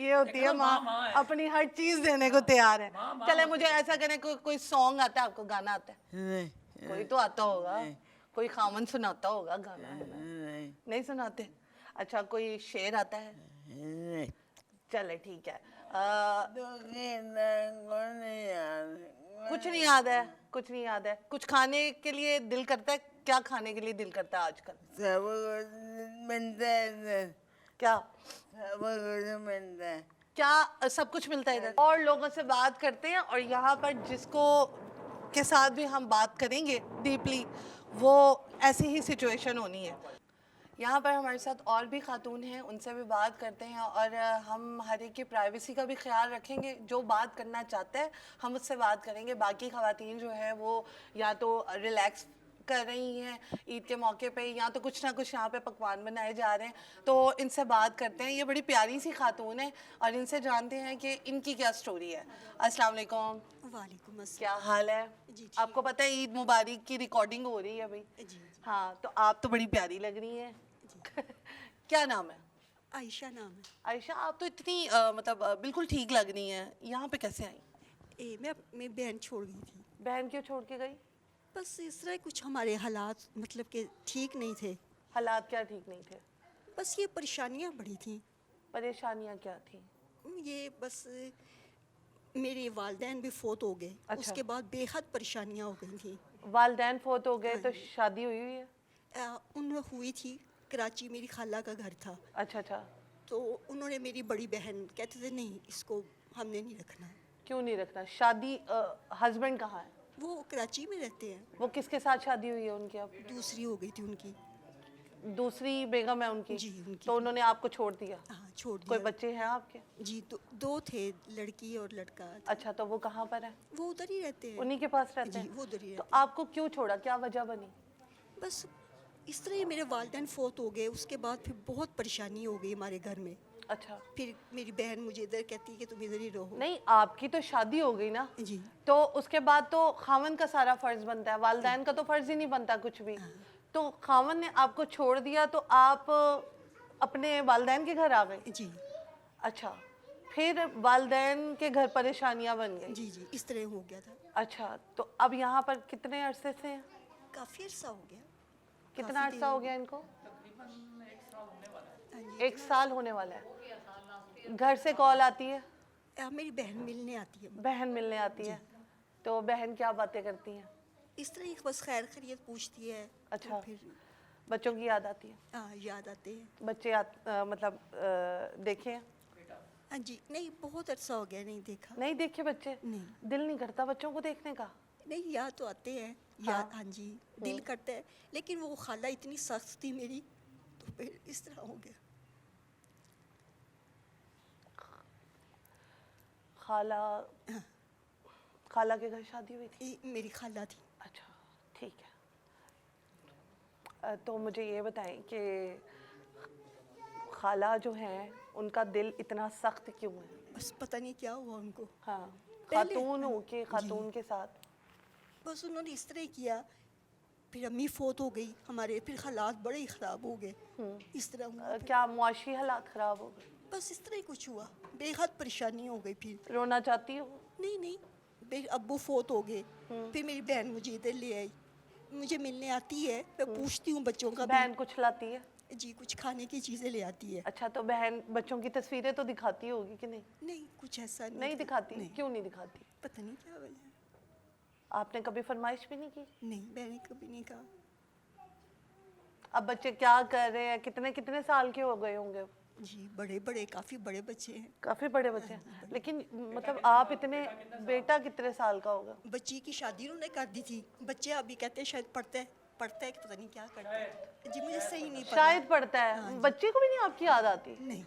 ये होती है माँ, अपनी हर चीज देने को तैयार है। चले मुझे ऐसा करें, कोई सॉन्ग आता है आपको, गाना आता है? नहीं कोई तो आता होगा, कोई खामन सुनाता होगा गाना, है ना? नहीं नहीं सुनाते? अच्छा, कोई शेर आता है? नहीं चले ठीक है। तो कहना कौन नहीं यार कुछ नहीं याद है? कुछ नहीं याद है? कुछ खाने के लिए दिल करता है? क्या खाने के लिए दिल करता है आजकल? सब कुछ मिलता है क्या सब कुछ मिलता है क्या सब कुछ मिलता है इधर? और लोगों से बात करते हैं, और यहाँ पर जिसको के साथ भी हम बात करेंगे डीपली, वो ऐसी ही सिचुएशन होनी है। यहाँ पर हमारे साथ और भी खातून हैं, उनसे भी बात करते हैं, और हम हर एक की प्राइवेसी का भी ख्याल रखेंगे। जो बात करना चाहते हैं हम उससे बात करेंगे। बाकी ख़वातीन जो है वो या तो रिलैक्स कर रही हैं ईद के मौके पे, या तो कुछ ना कुछ यहाँ पे पकवान बनाए जा रहे हैं। तो इनसे बात करते हैं। ये बड़ी प्यारी सी खातून है, और इनसे जानते हैं कि इनकी क्या स्टोरी है। अस्सलाम वालेकुम। वालेकुम अस्सलाम। क्या हाल है? जी, ठीक। आपको पता है ईद मुबारक की रिकॉर्डिंग हो रही है भाई? जी हाँ, तो आप तो बड़ी प्यारी लग रही हैं। क्या नाम है? आयशा नाम है। आयशा, आप तो इतनी मतलब बिल्कुल ठीक लग रही हैं। यहाँ पे कैसे आई? मैं अपनी बहन छोड़ गई थी। बहन क्यों छोड़ के गई? बस इस तरह कुछ हमारे हालात मतलब के ठीक नहीं थे। हालात क्या ठीक नहीं थे? बस ये परेशानियाँ बड़ी थी। परेशानियाँ क्या थी? ये बस मेरे वालिदैन भी फोत हो गए। अच्छा। उसके बाद बेहद परेशानियाँ हो गई थी। वालिदैन फोत हो गए हाँ तो जी। शादी हुई हुई है? उनमें हुई थी, कराची मेरी खाला का घर था। अच्छा अच्छा। तो उन्होंने मेरी बड़ी बहन कहते थे नहीं इसको हमने नहीं रखना। क्यों नहीं रखना? शादी हस्बैंड कहाँ है? वो कराची में रहते हैं। वो किसके साथ शादी हुई है उनकी? अब दूसरी हो गई थी उनकी। दूसरी बेगम है उनकी? जी, उनकी। तो उन्होंने आपको छोड़ दिया? हाँ छोड़ कोई दिया। बच्चे हैं आपके? जी दो थे, लड़की और लड़का। अच्छा, तो वो कहाँ पर है? वो उधर ही रहते हैं। उन्हीं के पास रहते जी, हैं? वो उधर ही तो रहते आपको क्यों छोड़ा? क्या वजह बनी? हैं। बस इस तरह ही मेरे वालिदैन फोत हो गए। उसके बाद फिर बहुत परेशानी हो गई हमारे घर में। अच्छा। फिर मेरी बहन मुझे इधर कहती है कि तुम इधर ही रहो। नहीं, आपकी तो शादी हो गई ना, जी तो उसके बाद तो खावन का सारा फर्ज बनता है, वालिदैन का तो फर्ज ही नहीं बनता कुछ भी। तो खावन ने आपको छोड़ दिया तो आप अपने वालिदैन के घर आ गए? जी अच्छा, फिर वालिदैन के घर परेशानियां बन गई? जी जी इस तरह हो गया था। अच्छा, तो अब यहाँ पर कितने अरसे से हैं? काफ़ी अर्सा हो गया। कितना काफ़ी अरसा हो गया इनको? हाँ जी। 1 साल होने वाला है। घर से कॉल आती है? मेरी बहन मिलने आती है। बहन मिलने आती है? तो बहन क्या बातें करती हैं? इस तरह ही बस खैर खैरियत पूछती है। अच्छा। तो फिर बच्चों की याद आती है? याद आते हैं। बच्चे मतलब देखे हैं? हाँ जी नहीं बहुत अर्सा हो गया नहीं देखा। नहीं देखे बच्चे? नहीं। दिल नहीं करता बच्चों को देखने का? नहीं याद तो आते हैं। याद हाँ जी दिल करता है, लेकिन वो खाला इतनी सख्त थी मेरी, तो फिर इस तरह हो गया। खाला के घर शादी हुई थी? मेरी खाला थी। अच्छा, ठीक है। तो मुझे ये बताएं कि खाला जो हैं उनका दिल इतना सख्त क्यों है? बस पता नहीं क्या हुआ उनको। हाँ, पहले- खातून हो के जी। खातून के साथ? बस उन्होंने इस तरह किया। फिर अम्मी फोत हो गई हमारे, फिर हालात बड़े ही ख़राब हो गए। इस तरह हुआ। क्या मुआशी हालात ख़राब हो गए? बस इस तरह ही कुछ हुआ, बेहद परेशानी हो गई। फिर रोना चाहती हो? नहीं नहीं मेरे अब्बू फोत हो गए। फिर मेरी बहन मुझे इधर ले आई, मुझे मिलने आती है। मैं पूछती हूँ बच्चों का बहन कुछ लाती है? जी कुछ खाने की चीज़ें ले आती है। अच्छा, तो बहन बच्चों की तस्वीरें तो दिखाती होगी कि नहीं? नहीं कुछ ऐसा नहीं दिखाती? नहीं, क्यों नहीं दिखाती? पता नहीं क्या वजह है। आपने कभी फरमाइश भी नहीं की? नहीं मैंने कभी नहीं कहा। अब बच्चे क्या कर रहे हैं? कितने कितने साल के हो गए होंगे? जी बड़े बड़े काफ़ी बड़े बच्चे हैं। काफी बड़े बच्चे हैं, लेकिन मतलब आप इतने, बेटा कितने साल का होगा? बच्ची की शादी उन्होंने कर दी थी। बच्चे अभी कहते हैं शायद पढ़ता है कि पता नहीं क्या करता है। जी मुझे सही नहीं पता। शायद पढ़ता है। बच्चे को भी नहीं आपकी याद आती? नहीं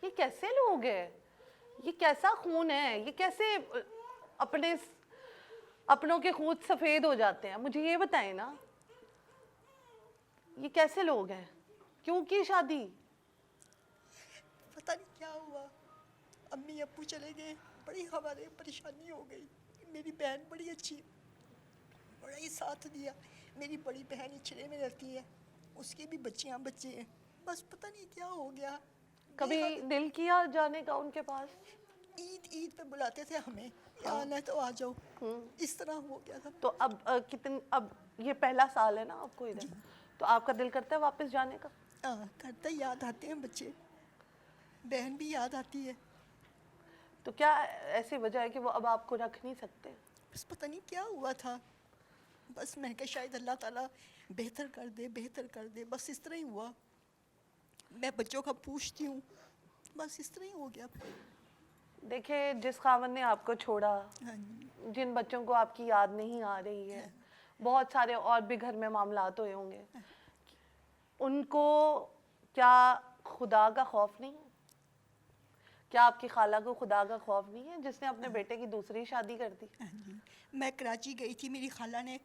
ये कैसे लोग हैं? ये कैसा खून है? ये कैसे अपने अपनों के खून सफ़ेद हो जाते हैं। मुझे ये बताएं ना, ये कैसे लोग हैं? क्यों की शादी? पता नहीं क्या हुआ, अम्मी अब्बू चले गए, बड़ी हमारे परेशानी हो गई। मेरी बहन बड़ी अच्छी, बड़ा ही साथ दिया। मेरी बड़ी बहन इचड़े में रहती है, उसके भी बच्चे हैं। बस पता नहीं क्या हो गया। कभी दिल किया जाने का उनके पास? ईद पे बुलाते थे हमें, आना है तो आ जाओ, इस तरह हो गया था। तो अब अब ये पहला साल है ना आपको इधर, तो आपका दिल करता है वापस जाने का? करता, याद आते हैं बच्चे, बहन भी याद आती है। तो क्या ऐसी वजह है कि वो अब आपको रख नहीं सकते? बस पता नहीं क्या हुआ था, बस मैं कहा शायद अल्लाह ताला बेहतर कर दे, बस इस तरह ही हुआ। मैं बच्चों का पूछती हूँ, बस इस तरह ही हो गया। देखिए, जिस खावन ने आपको छोड़ा, हाँ जी, जिन बच्चों को आपकी याद नहीं आ रही है, बहुत सारे और भी घर में मामलात हुए होंगे, उनको क्या खुदा का खौफ नहीं है? क्या आपकी खाला को खुदा का खौफ नहीं है जिसने अपने बेटे की दूसरी शादी कर दी? हाँ जी। मैं कराची गई थी, मेरी खाला ने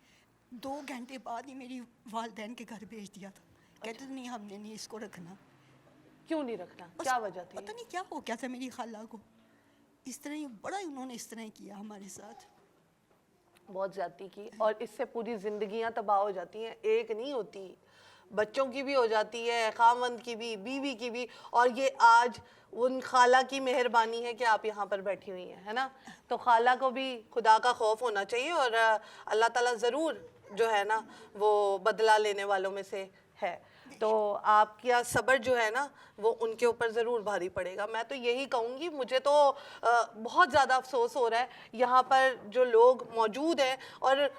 2 घंटे बाद ही मेरी वालदैन के घर भेज दिया था। कहते थे नहीं, हमने नहीं इसको रखना। क्यों नहीं रखना? बस क्या वजह थी? पता नहीं क्या हो गया था मेरी खाला को, इस तरह ही बड़ा उन्होंने इस तरह किया हमारे साथ। बहुत ज्यादती की, और इससे पूरी जिंदगियां तबाह हो जाती हैं। एक नहीं होती, बच्चों की भी हो जाती है, खामंद की भी, बीवी की भी। और ये आज उन खाला की मेहरबानी है कि आप यहाँ पर बैठी हुई हैं, है ना? तो खाला को भी खुदा का खौफ होना चाहिए, और अल्लाह ताला ज़रूर जो है ना वो बदला लेने वालों में से है। तो आपका सब्र जो है ना वो उनके ऊपर ज़रूर भारी पड़ेगा। मैं तो यही कहूँगी, मुझे तो बहुत ज़्यादा अफसोस हो रहा है यहाँ पर जो लोग मौजूद हैं, और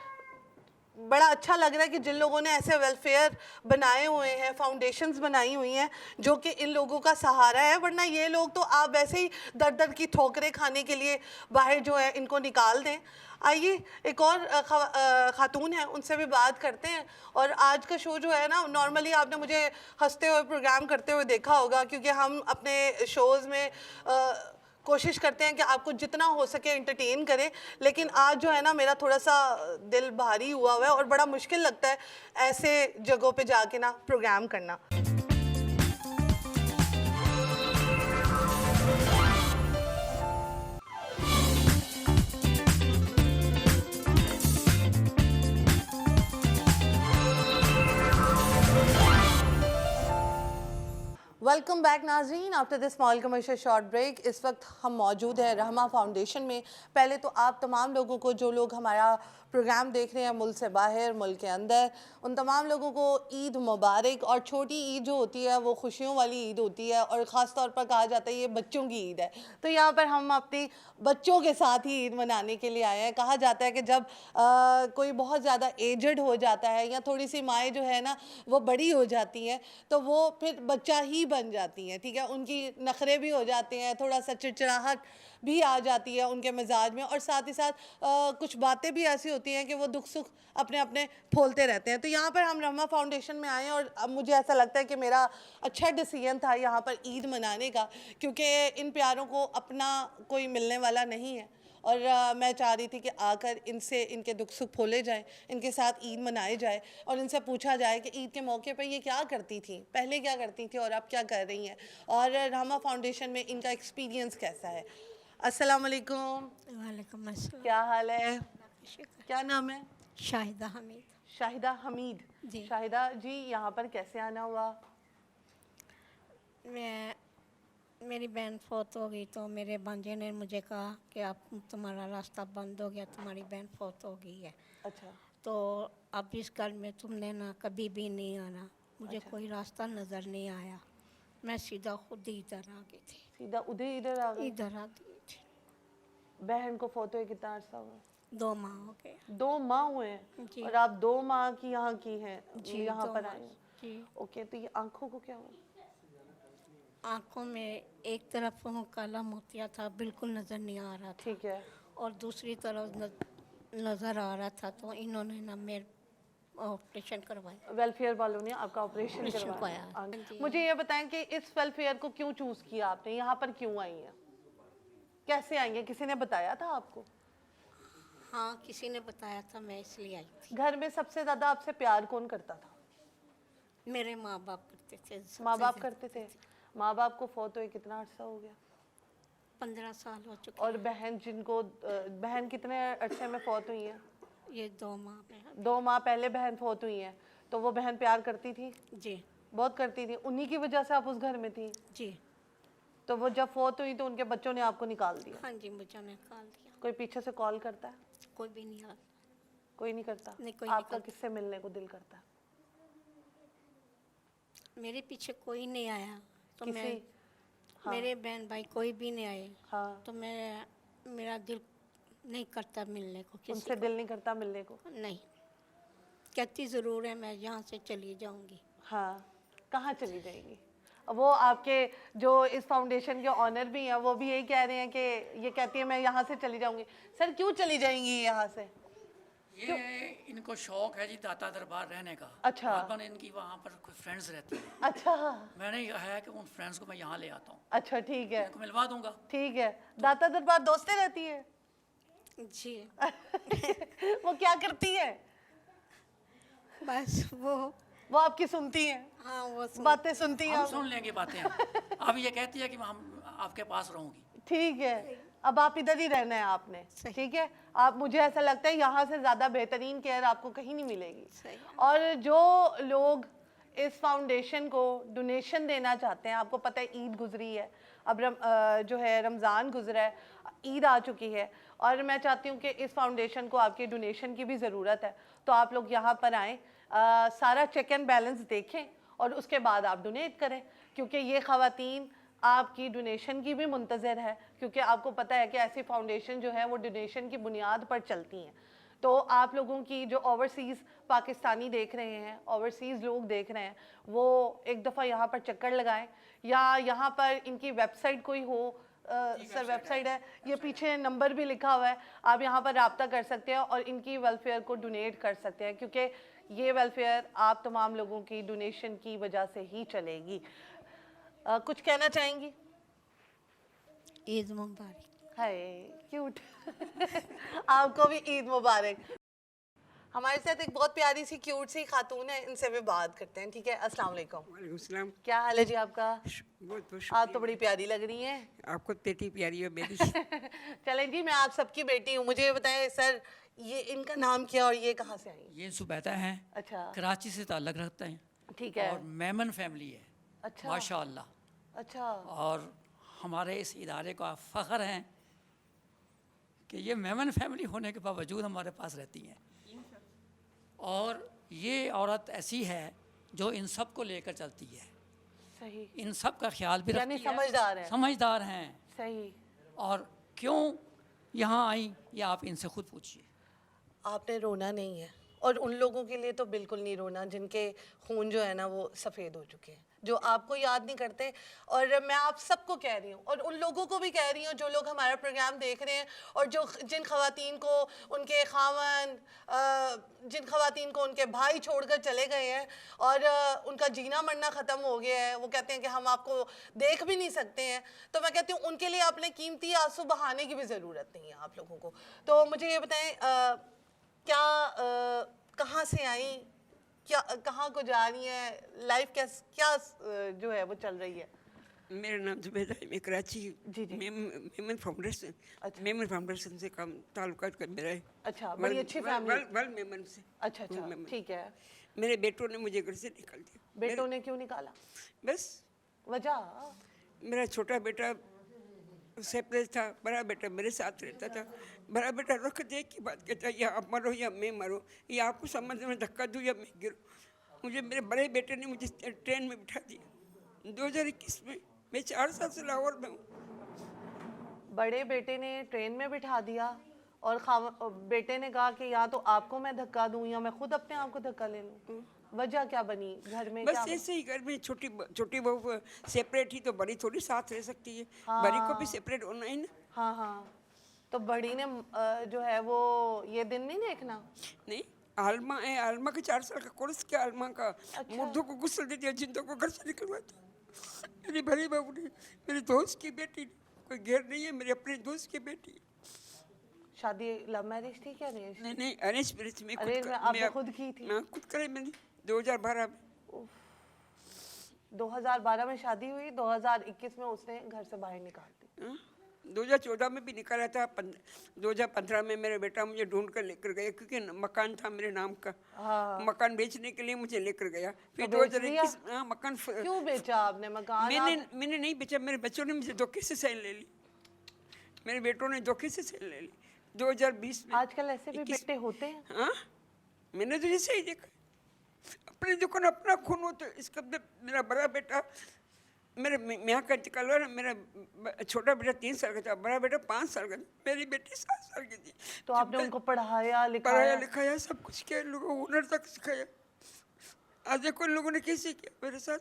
बड़ा अच्छा लग रहा है कि जिन लोगों ने ऐसे वेलफेयर बनाए हुए हैं, फाउंडेशंस बनाई हुई हैं जो कि इन लोगों का सहारा है। वरना ये लोग तो आप वैसे ही दर दर की ठोकरें खाने के लिए बाहर जो है इनको निकाल दें। आइए, एक और खातून है, उनसे भी बात करते हैं। और आज का शो जो है ना, नॉर्मली आपने मुझे हंसते हुए प्रोग्राम करते हुए देखा होगा, क्योंकि हम अपने शोज़ में कोशिश करते हैं कि आपको जितना हो सके एंटरटेन करें। लेकिन आज जो है ना मेरा थोड़ा सा दिल भारी हुआ है, और बड़ा मुश्किल लगता है ऐसे जगहों पे जाके ना प्रोग्राम करना। वेलकम बैक नाजरीन, after this small commercial short break. इस वक्त हम मौजूद हैं रहमा फाउंडेशन में। पहले तो आप तमाम लोगों को, जो लोग हमारा प्रोग्राम देख रहे हैं मुल्क से बाहर, मुल्क के अंदर, उन तमाम लोगों को ईद मुबारक। और छोटी ईद जो होती है वो खुशियों वाली ईद होती है, और ख़ास तौर पर कहा जाता है ये बच्चों की ईद है। तो यहाँ पर हम अपने बच्चों के साथ ही ईद मनाने के लिए आए हैं। कहा जाता है कि जब कोई बहुत ज़्यादा एजड हो जाता है, या थोड़ी सी माएँ जो है ना वो बड़ी हो जाती हैं, तो वो फिर बच्चा ही बन जाती हैं, ठीक है? उनकी नखरे भी हो जाते हैं, थोड़ा सा चिड़चिड़ाहट भी आ जाती है उनके मिजाज में, और साथ ही साथ कुछ बातें भी ऐसी होती हैं कि वो दुख सुख अपने अपने फोलते रहते हैं। तो यहाँ पर हम रहमा फाउंडेशन में आए हैं, और अब मुझे ऐसा लगता है कि मेरा अच्छा डिसीजन था यहाँ पर ईद मनाने का, क्योंकि इन प्यारों को अपना कोई मिलने वाला नहीं है। और मैं चाह रही थी कि आकर इनसे इनके दुख सुख फोले जाएं, इनके साथ ईद मनाए जाए, और इनसे पूछा जाए कि ईद के मौके पर ये क्या करती थी, पहले क्या करती थी और अब क्या कर रही हैं, और रहमा फाउंडेशन में इनका एक्सपीरियंस कैसा है। अस्सलाम वालेकुम। वालेकुम अस्सलाम। क्या हाल है? शुक्र। क्या नाम है? शाहिदा हमीद। शाहिदा हमीद जी। शाहिदा जी, यहाँ पर कैसे आना हुआ? मेरी बहन फौत हो गई, तो मेरे भांजे ने मुझे कहा कि आप तुम्हारा रास्ता बंद हो गया, तुम्हारी बहन फौत हो गई है, अच्छा, तो अब इस घर में तुमने ना कभी भी नहीं आना। मुझे कोई रास्ता नज़र नहीं आया, मैं सीधा खुद ही इधर आ गई थी। सीधा इधर आ गई। इधर आ गई थी। बहन को फोटो हुए कितना अर्सा हुआ? 2 माह हो गए। 2 माह हुए हैं? जी। और आप 2 माह की यहाँ की हैं, जी, यहाँ 2 पर माह। आए हैं? जी। ओके, तो ये आंखों को क्या हुआ? आँखों में एक तरफ वो काला मोतिया था, बिल्कुल नज़र नहीं आ रहा था, ठीक है। और दूसरी तरफ नज़र आ रहा था, तो इन्होंने ना मेरे ऑपरेशन करवाया। वेलफेयर वालों ने आपका ऑपरेशन ऑपरेशन करवाया? करवाया। जी। मुझे ये बताएं कि इस वेलफेयर को क्यों चूज किया आपने, यहाँ पर क्यों आई हैं, कैसे आई हैं, किसी ने बताया था आपको? हाँ, किसी ने बताया था, मैं इसलिए आई थी। घर में सबसे ज़्यादा आपसे प्यार कौन करता था? मेरे माँ बाप करते थे, सबसे माँ बाप ज़्यादा। करते थे। माँ बाप को फौत हुए कितना अर्सा हो गया? 15 साल हो चुके और बहन जिनको बहन कितने अरसे में फौत हुई है? हैं। ये 2 माह में है। 2 माह पहले बहन फौत हुई है। तो वो बहन प्यार करती थी? जी बहुत करती थी। उन्हीं की वजह से आप उस घर में थी? जी। तो वो जब फौत हुई तो उनके बच्चों ने आपको निकाल दिया? हाँ जी, मुझे निकाल दिया। कोई पीछे से कॉल करता है? कोई भी नहीं आता। कोई नहीं करता? नहीं, कोई नहीं आपका करता। किससे मिलने को दिल करता है? मेरे पीछे कोई नहीं आया तो किसी? मैं हाँ। मेरे बहन भाई कोई भी नहीं आए हाँ। तो मेरा दिल नहीं करता मिलने को किसी उनसे दिल नहीं करता मिलने को? को। नहीं, कहती ज़रूर है मैं यहाँ से चली जाऊँगी। हाँ। कहाँ चली जाएंगी? वो आपके जो इस फाउंडेशन के ऑनर भी हैं वो भी यही कह रहे हैं कि ये कहती है मैं यहाँ से चली जाऊंगी। सर क्यों चली जाएंगी यहाँ से? ये इनको शौक है जी दाता दरबार रहने का। अच्छा। अपन इनकी वहाँ पर कोई फ्रेंड्स रहते हैं। अच्छा मैंने कहा है कि उन फ्रेंड्स को मैं यहाँ ले आता हूँ, अच्छा, ठीक है इनको मिलवा दूंगा। ठीक है। दाता दरबार दोस्तें रहती है? जी वो क्या करती है? बस वो आपकी सुनती हैं? हाँ वो बातें सुनती हैं हम आप? सुन लेंगे बातें। अब ये कहती है कि हम आपके पास रहूंगी। ठीक है। अब आप इधर ही रहना है आपने, सही। ठीक है। आप, मुझे ऐसा लगता है यहाँ से ज़्यादा बेहतरीन केयर आपको कहीं नहीं मिलेगी। सही। और जो लोग इस फाउंडेशन को डोनेशन देना चाहते हैं, आपको पता है ईद गुजरी है, अब जो है रमज़ान गुजरा है, ईद आ चुकी है, और मैं चाहती हूँ कि इस फाउंडेशन को आपके डोनेशन की भी ज़रूरत है। तो आप लोग यहाँ पर आएँ, सारा चेक एंड बैलेंस देखें और उसके बाद आप डोनेट करें, क्योंकि ये ख़वातीन आपकी डोनेशन की भी मुंतज़र है, क्योंकि आपको पता है कि ऐसी फाउंडेशन जो है वो डोनेशन की बुनियाद पर चलती हैं। तो आप लोगों की जो ओवरसीज़ पाकिस्तानी देख रहे हैं, ओवरसीज़ लोग देख रहे हैं, वो एक दफ़ा यहाँ पर चक्कर लगाएं, या यहाँ पर इनकी वेबसाइट कोई हो, सर वेबसाइट है, ये पीछे नंबर भी लिखा हुआ है, आप यहाँ पर रब्ता कर सकते हैं और इनकी वेलफेयर को डोनेट कर सकते हैं, क्योंकि ये वेलफेयर आप तमाम लोगों की डोनेशन की वजह से ही चलेगी। कुछ कहना चाहेंगी? ईद मुबारक। हाय क्यूट। आपको भी ईद मुबारक। हमारे साथ एक बहुत प्यारी सी क्यूट सी खातून है, इनसे भी बात करते हैं, ठीक है। अस्सलाम वालेकुम। वालेकुम सलाम। क्या हाल है जी आपका? बहुत बहुत आप तो बड़ी प्यारी लग रही हैं। आपको बेटी प्यारी है मेरी। चलें जी, मैं आप सबकी बेटी हूँ। मुझे ये बताएं सर, ये इनका नाम क्या और ये कहाँ से आई? ये सुबैदा हैं, अच्छा कराची से ताल्लुक़ रखते हैं, ठीक है। और मेमन फैमिली है अच्छा माशाअल्लाह। अच्छा और हमारे इस इदारे का फ़ख्र है कि ये मेमन फैमिली होने के बावजूद हमारे पास रहती हैं। और ये औरत ऐसी है जो इन सब को लेकर चलती है, सही, इन सब का ख्याल भी यानी रखती है, समझदार है। समझदार हैं। सही। और क्यों यहाँ आई ये आप इनसे खुद पूछिए। आपने रोना नहीं है, और उन लोगों के लिए तो बिल्कुल नहीं रोना जिनके खून जो है ना वो सफ़ेद हो चुके हैं, जो आपको याद नहीं करते। और मैं आप सबको कह रही हूँ, और उन लोगों को भी कह रही हूँ जो लोग हमारा प्रोग्राम देख रहे हैं, और जो जिन ख़वातीन को उनके खावन, जिन ख़वातीन को उनके भाई छोड़कर चले गए हैं और उनका जीना मरना ख़त्म हो गया है, वो कहते हैं कि हम आपको देख भी नहीं सकते हैं, तो मैं कहती हूँ उनके लिए अपने कीमती आंसू बहाने की भी ज़रूरत नहीं है आप लोगों को। तो मुझे ये बताएं, क्या कहाँ से आई, क्या कहाँ को जा रही हैं, लाइफ क्या जो है वो चल रही है? मेरा नाम जुबैदा है, मैं कराची जी, जी। मेमन फाउंडेशन अच्छा। मेमन फाउंडेशन से काम ताल्लुकात कर मेरा है। अच्छा, बड़ी अच्छी फैमिली। वल मेमन से। अच्छा अच्छा, मेमन। ठीक है। मेरे बेटों ने मुझे घर से निकाल दिया। बेटों ने क्यों निकाला? बस वजह? मेरा छोटा बेटा सेपरेट था, बड़ा बेटा मेरे साथ रहता था। बड़ा बेटा रख दे की बात कहता है, या आप मरो या मैं मरो, या आपको समझ में धक्का दूँ या मैं गिरूँ। मुझे मेरे बड़े बेटे ने मुझे ट्रेन में बिठा दिया 2021 में। मैं 4 साल से लाहौर में हूँ। बड़े बेटे ने ट्रेन में बिठा दिया और बेटे ने कहा कि या तो आपको मैं धक्का दूं या मैं खुद अपने आप को धक्का ले लूं। वजह क्या बनी घर में? बस क्या ऐसे ही घर में छोटी बहू सेपरेट ही तो बड़ी थोड़ी साथ रह सकती है। बड़ी को भी सेपरेट होना ही ना। हाँ हाँ, तो बड़ी ने जो है वो ये दिन नहीं देखना। नहीं, आलमा है, आलमा का 4 साल का कोर्स किया, आलमा का अच्छा। मुर्दों को गुस्ल दे दिया, जिंदों को घर से निकलवा दिया। मेरी बड़ी बहू ने, मेरे दोस्त की बेटी, कोई घेर नहीं है, मेरे अपने दोस्त की बेटी। शादी लव मैरिज थी क्या अरेंज? नहीं नहीं, अरेंज मैरिज में अरेंज में आपने खुद की थी? मैं खुद करे मैंने 2012 में। 2012 में शादी हुई, 2021 में उसने घर से बाहर निकाल दी। 2014 में भी निकाला था, 2015 में मेरा बेटा मुझे ढूंढ कर लेकर गया, क्योंकि मकान था मेरे नाम का। मकान बेचने के लिए मुझे लेकर गया। फिर 2021 मकान क्यों बेचा आपने मकान? मैंने नहीं बेचा, मेरे बच्चों ने मुझे धोखे से साइन ले ली, मेरे बेटों ने धोखे से साइन ले ली 2020 में। आजकल ऐसे भी बेटे होते हैं। हाँ, मैंने तो जैसे ही देखा, अपने दुकान अपना खून हो। तो इसका मेरा बड़ा बेटा, मेरे यहाँ का इंतकाल हुआ ना, मेरा छोटा बेटा 3 साल का था, बड़ा बेटा 5 साल का था, मेरी बेटी 7 साल की थी। तो आपने उनको पढ़ाया लिखाया? लिखाया, सब कुछ किया, लोगों को हुनर तक सिखाया। आज देखो इन लोगों ने कैसे किया मेरे साथ।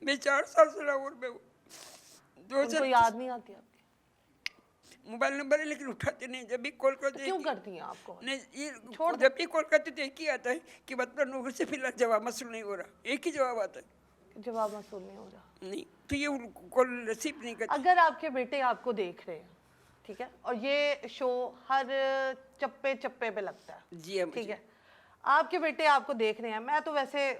मैं 4 साल से लाहौर में हूँ। उनको याद नहीं आती आपकी? मोबाइल नंबर है लेकिन उठाते नहीं। जब भी कॉल करते क्यों करती हैं आपको? नहीं, ये जब भी कॉल करते तो एक ही आता है कि मतलब नौकरी से फिलहाल जवाब मसूल नहीं हो रहा, एक ही जवाब आता है, जवाब मसूल नहीं हो रहा। नहीं तो ये कॉल रिसीव नहीं करते। अगर आपके बेटे आपको देख रहे हैं, ठीक है, और ये शो हर चप्पे चप्पे पे लगता है, जी हाँ, ठीक है, आपके बेटे आपको देख रहे हैं, मैं तो वैसे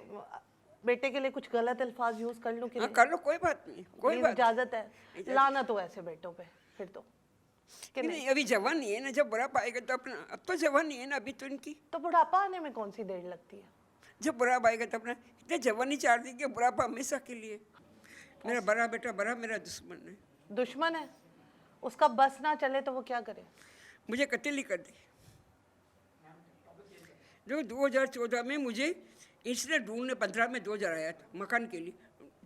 बेटे के लिए कुछ गलत अल्फाज यूज कर लूं कि हाँ, कर लो, कोई बात नहीं, कोई बात इजाजत है? लाना तो ऐसे बेटों पे फिर तो कि नहीं, अभी जवान नहीं है ना, जब बुढ़ापा आएगा तो अपना, अब तो जवान नहीं है ना अभी तो इनकी। तो बुढ़ापा आने में कौन सी देर लगती है? जब बुढ़ापा आएगा तो अपना, इतने जवानी चार देंगे, बुढ़ापा हमेशा के लिए। मेरा बड़ा बेटा बड़ा मेरा दुश्मन है। दुश्मन है? उसका बस ना चले तो वो क्या करे? मुझे कत्ल ही कर दे। जो 2014 में मुझे इंसिडेंट ढूंढने 15 में 2000 आया था मकान के लिए,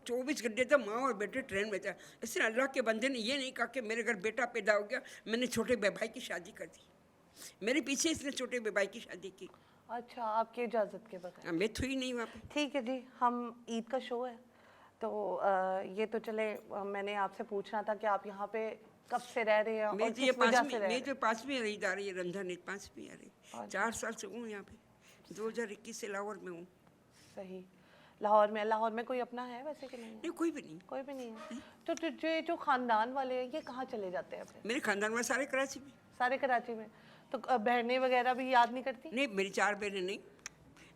24 घंटे तक माँ और बेटे ट्रेन में था। इसलिए अल्लाह के बंदे ने ये नहीं कहा कि मेरे घर बेटा पैदा हो गया, मैंने छोटे भाई की शादी कर दी। मेरे पीछे इसने छोटे भाई की शादी की। अच्छा, आपकी इजाज़त के बगैर? मैं तो ही नहीं वहाँ पे। ठीक है जी, हम ईद का शो है तो ये तो चले, मैंने आपसे पूछना था कि आप यहाँ पे कब से रह रहे हैं और किस वजह से रह रहे हैं? मैं तो 5वीं रही आ रही है, रंधा नहीं 5वीं आ रही, 4 साल से हूँ यहाँ पे, 2021 से लाहौर में हूँ। सही, लाहौर में कोई अपना है वैसे कि नहीं? नहीं, कोई भी नहीं। कोई भी नहीं है। तो जो खानदान वाले हैं ये कहाँ चले जाते हैं फिर? मेरे खानदान वाले सारे कराची में। सारे कराची में? तो बहनें वगैरह भी याद नहीं करती? नहीं, मेरी 4 बहनें नहीं।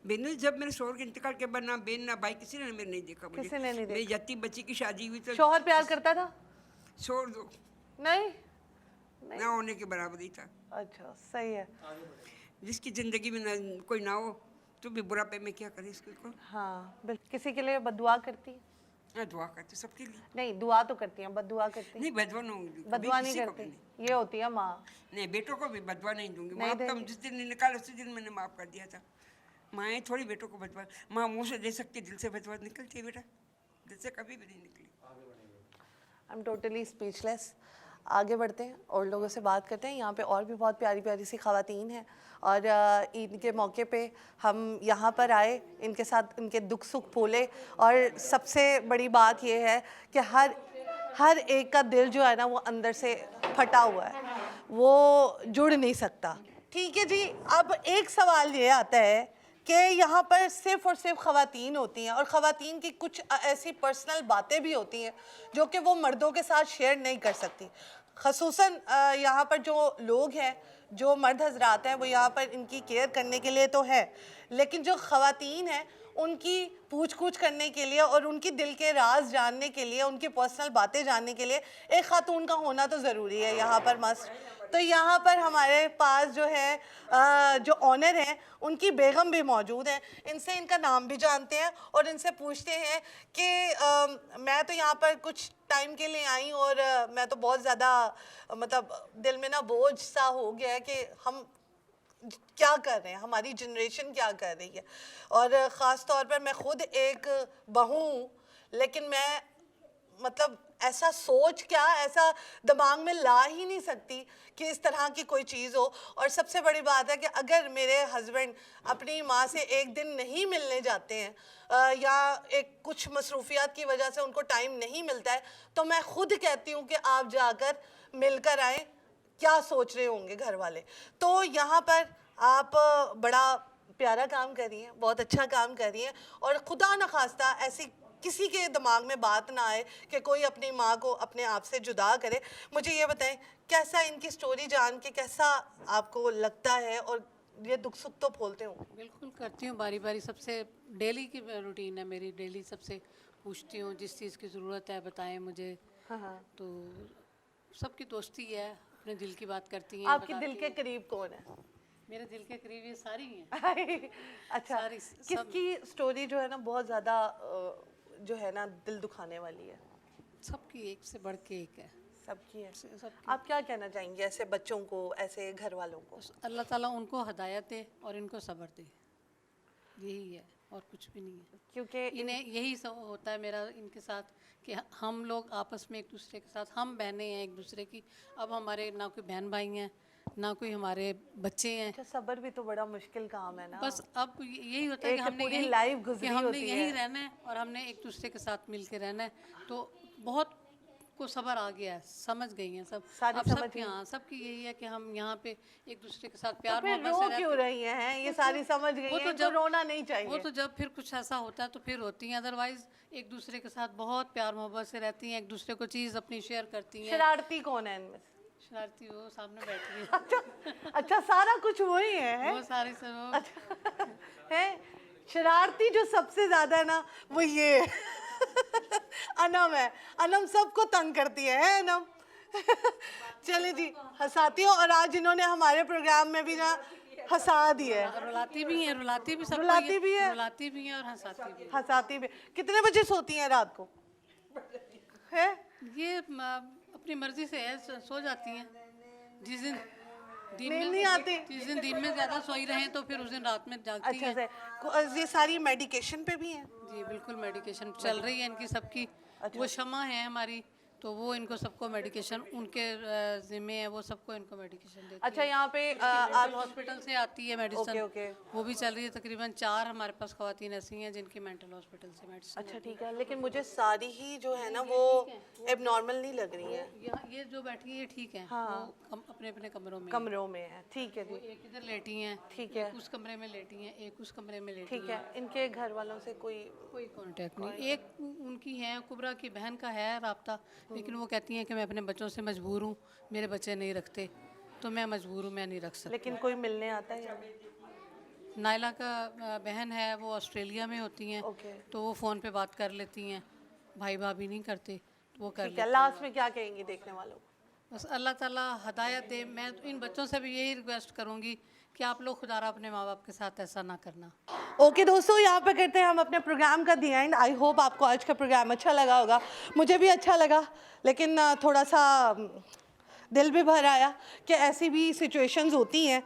बहनें जब मेरे शोहर के इंतकाल के बाद ना बहन ना भाई किसी ने मेरे नहीं देखा। मुझे किसी ने नहीं देखा? मेरी यतीम बच्ची की शादी हुई तो शौहर प्यार करता था? छोड़ दो, नहीं ना होने के बराबर ही था। अच्छा, सही है। जिसकी जिंदगी में कोई ना हो तो भी बुढ़ापे में क्या करे इसको को? हाँ बिल्कुल। किसी के लिए बददुआ करती? हाँ, दुआ करते सबके लिए। नहीं, दुआ तो करती हैं, बददुआ करती? नहीं, बदवा नहीं, बददुआ नहीं करती, ये होती है माँ। नहीं, बेटों को भी बदवा नहीं दूंगी। माफ तो जिस दिन निकाला उसी दिन मैंने माफ कर दिया था। माएँ थोड़ी बेटों को बदवा, माँ मुँह से दे सकती, दिल से बदवा निकलती है बेटा, दिल से कभी भी नहीं निकली। I am totally speechless. आगे बढ़ते हैं और लोगों से बात करते हैं। यहाँ पे और भी बहुत प्यारी प्यारी सी ख़वातीन हैं और ईद के मौके पे हम यहाँ पर आए, इनके साथ इनके दुख सुख बोले और सबसे बड़ी बात ये है कि हर एक का दिल जो है ना वो अंदर से फटा हुआ है, वो जुड़ नहीं सकता। ठीक है जी, अब एक सवाल ये आता है कि यहाँ पर सिर्फ़ और सिर्फ ख़वातीन होती हैं और ख़वातीन की कुछ ऐसी पर्सनल बातें भी होती हैं जो कि वो मर्दों के साथ शेयर नहीं कर सकती। ख़ुसूसन यहाँ पर जो लोग हैं, जो मर्द हजरात हैं, वो यहाँ पर इनकी केयर करने के लिए तो है, लेकिन जो ख़वातीन हैं उनकी पूछ कुछ करने के लिए और उनकी दिल के राज जानने के लिए, उनकी पर्सनल बातें जानने के लिए एक ख़ातून का होना तो ज़रूरी है यहाँ पर मस्ट। तो यहाँ पर हमारे पास जो है जो ऑनर हैं उनकी बेगम भी मौजूद हैं। इनसे इनका नाम भी जानते हैं और इनसे पूछते हैं कि मैं तो यहाँ पर कुछ टाइम के लिए आई और मैं तो बहुत ज़्यादा मतलब दिल में ना बोझ सा हो गया है कि हम क्या कर रहे हैं, हमारी जनरेशन क्या कर रही है। और ख़ास तौर पर मैं ख़ुद एक बहू हूँ, लेकिन मैं मतलब ऐसा सोच क्या, ऐसा दिमाग में ला ही नहीं सकती कि इस तरह की कोई चीज़ हो। और सबसे बड़ी बात है कि अगर मेरे हस्बैंड अपनी माँ से एक दिन नहीं मिलने जाते हैं या एक कुछ मसरूफियात की वजह से उनको टाइम नहीं मिलता है, तो मैं ख़ुद कहती हूँ कि आप जाकर मिलकर आएँ। क्या सोच रहे होंगे घर वाले। तो यहाँ पर आप बड़ा प्यारा काम कर रही हैं, बहुत अच्छा काम कर रही हैं और खुदा न खास्ता ऐसी किसी के दिमाग में बात ना आए कि कोई अपनी माँ को अपने आप से जुदा करे। मुझे ये बताएं, कैसा इनकी स्टोरी जान के कैसा आपको लगता है, और ये दुख सुख तो बोलते हो? बिल्कुल करती हूँ बारी बारी, सबसे डेली की रूटीन है मेरी, डेली सबसे पूछती हूँ जिस चीज़ की ज़रूरत है बताएं मुझे। हाँ। तो सबकी दोस्ती है, अपने दिल की बात करती हैं। आपके दिल के करीब कौन है? मेरे दिल के करीब ये सारी हैं। अच्छा, सारी किसकी स्टोरी जो है ना बहुत ज़्यादा जो है ना दिल दुखाने वाली है? सबकी एक से बढ़ के एक है। सबकी है। सबकी। आप क्या कहना चाहेंगे ऐसे बच्चों को, ऐसे घर वालों को? अल्लाह ताला उनको हदायत दे और इनको सब्र दे, यही है और कुछ भी नहीं है। क्योंकि इन्हें यही सब होता है मेरा इनके साथ कि हम लोग आपस में एक दूसरे के साथ, हम बहनें हैं एक दूसरे की। अब हमारे ना कोई बहन भाई हैं, ना कोई हमारे बच्चे हैं। अच्छा, सब्र भी तो बड़ा मुश्किल काम है ना। बस अब यही होता है कि एक हमने पूरी यही लाइफ कि गुजरी हमने होती यहीं है। रहना है और हमने एक दूसरे के साथ मिल के रहना है। तो बहुत को सब्र आ गया है, समझ गई हैं सब। सारी अब समझ सबकी, गई। हाँ, सबकी यही है कि हम यहाँ पे एक दूसरे के साथ तो प्यार फिर मोहब्बत रो से रहते क्यों रही हैं? ये सारी समझ गई वो हैं, तो इनको जब रोना नहीं वो चाहिए। तो जब फिर कुछ ऐसा होता है तो फिर होती हैं, अदरवाइज एक दूसरे के साथ बहुत प्यार मोहब्बत से रहती हैं, एक दूसरे को चीज़ अपनी शेयर करती हैं। शरारती कौन है इनमें से? शरारती वो सामने बैठी है। अच्छा, अच्छा, सारा कुछ वही है? वो सारी सब है शरारती जो सबसे ज्यादा है ना, वो ये है। अनम है। अनम सबको तंग करती है अनम। चले जी, हंसाती हो, और आज इन्होंने हमारे प्रोग्राम में भी ना हंसा दी है। रुलाती भी हैं, रुलाती भी सबको रुलाती ये, भी है? रुलाती भी हैं और हंसाती भी हंसाती भी। कितने बजे सोती हैं रात को? है हैं। ये अपनी मर्जी से है, सो जाती हैं। जिस दिन दिन नींद में नहीं आती? जिस दिन दिन में ज़्यादा सोई रहें तो फिर उस दिन रात में जागती अच्छा हैं। से। ये सारी मेडिकेशन पे भी हैं? जी बिल्कुल, मेडिकेशन चल रही है इनकी सबकी। वो शमा है हमारी, तो वो इनको सबको मेडिकेशन उनके जिम्मे है, वो सबको इनको मेडिकेशन देती अच्छा, है। यहाँ पे मेंटल हॉस्पिटल से आती है मेडिसिन। Okay, okay. वो भी चल रही है। तकरीबन 4 हमारे पास ख़वातीन ऐसी हैं जिनकी मेंटल हॉस्पिटल से मेडिसिन। अच्छा, ठीक है, लेकिन मुझे सारी ही जो है ना वो एबनॉर्मल नहीं लग रही है। यहाँ ये जो बैठी है ये ठीक है। हाँ। वो अपने अपने कमरों में हैं। कमरों में है, ठीक है वो जी, एक इधर लेटी हैं, ठीक है, एक उस कमरे में लेटी हैं, एक उस कमरे में लेटी ठीक हैं। है। इनके घर वालों से कोई? कोई कांटेक्ट नहीं। एक उनकी है, कुबरा की बहन का है राब्ता, लेकिन वो कहती हैं कि मैं अपने बच्चों से मजबूर हूँ, मेरे बच्चे नहीं रखते, तो मैं मजबूर हूँ, मैं नहीं रख सकती। लेकिन कोई मिलने आता है या नहीं? नायला का बहन है, वो ऑस्ट्रेलिया में होती हैं, ओके, तो वो फ़ोन पे बात कर लेती हैं। भाई भाभी नहीं करते, तो वो कर ठीक है। लेती लास्ट में क्या कहेंगी देखने वालों को? हैं। बस अल्लाह ताला हदायत दे। मैं इन बच्चों से भी यही रिक्वेस्ट करूँगी कि आप लोग खुदारा अपने माँ बाप के साथ ऐसा ना करना। ओके दोस्तों, यहाँ पर करते हैं हम अपने प्रोग्राम का दी एंड। आई होप आपको आज का प्रोग्राम अच्छा लगा होगा। मुझे भी अच्छा लगा, लेकिन थोड़ा सा दिल भी भर आया कि ऐसी भी सिचुएशंस होती हैं,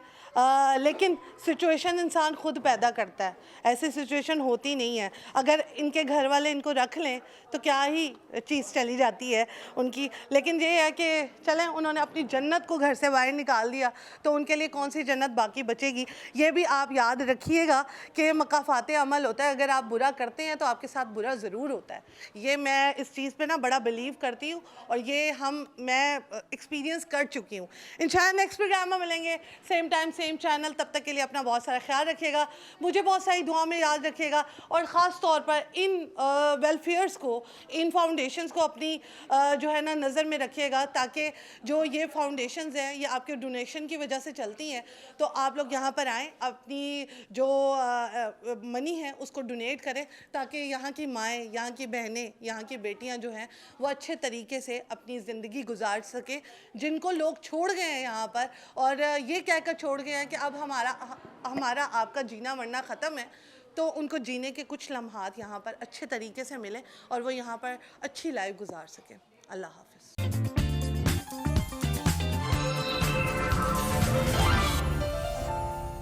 लेकिन सिचुएशन इंसान खुद पैदा करता है। ऐसी सिचुएशन होती नहीं है। अगर इनके घर वाले इनको रख लें तो क्या ही चीज़ चली जाती है उनकी। लेकिन ये है कि चलें, उन्होंने अपनी जन्नत को घर से बाहर निकाल दिया, तो उनके लिए कौन सी जन्नत बाकी बचेगी। ये भी आप याद रखिएगा कि मकाफ़ात अमल होता है। अगर आप बुरा करते हैं तो आपके साथ बुरा ज़रूर होता है। ये मैं इस चीज़ पे ना बड़ा बिलीव करती हूँ, और ये मैं एक्सपीरियंस कर चुकी हूँ। इंशाल्लाह नेक्स्ट प्रोग्राम में मिलेंगे, सेम टाइम सेम चैनल। तब तक के लिए अपना बहुत सारा ख्याल रखिएगा, मुझे बहुत सारी दुआ में याद रखिएगा, और ख़ास तौर पर इन वेलफेयर्स को, इन फाउंडेशंस को अपनी जो है ना नज़र में रखिएगा, ताकि जो ये फाउंडेशंस हैं ये आपके डोनेशन की वजह से चलती हैं। तो आप लोग यहाँ पर आएँ, अपनी जो मनी है उसको डोनेट करें, ताकि यहाँ की माएँ, यहाँ की बहनें, यहाँ की बेटियाँ जो हैं वो अच्छे तरीके से अपनी ज़िंदगी गुजार सकें, जिनको लोग छोड़ गए हैं यहाँ पर, और ये कहकर छोड़ गए हैं कि अब हमारा आपका जीना मरना ख़त्म है। तो उनको जीने के कुछ लम्हात यहाँ पर अच्छे तरीके से मिलें और वो यहाँ पर अच्छी लाइफ गुजार सकें। अल्लाह हाफ़िज़।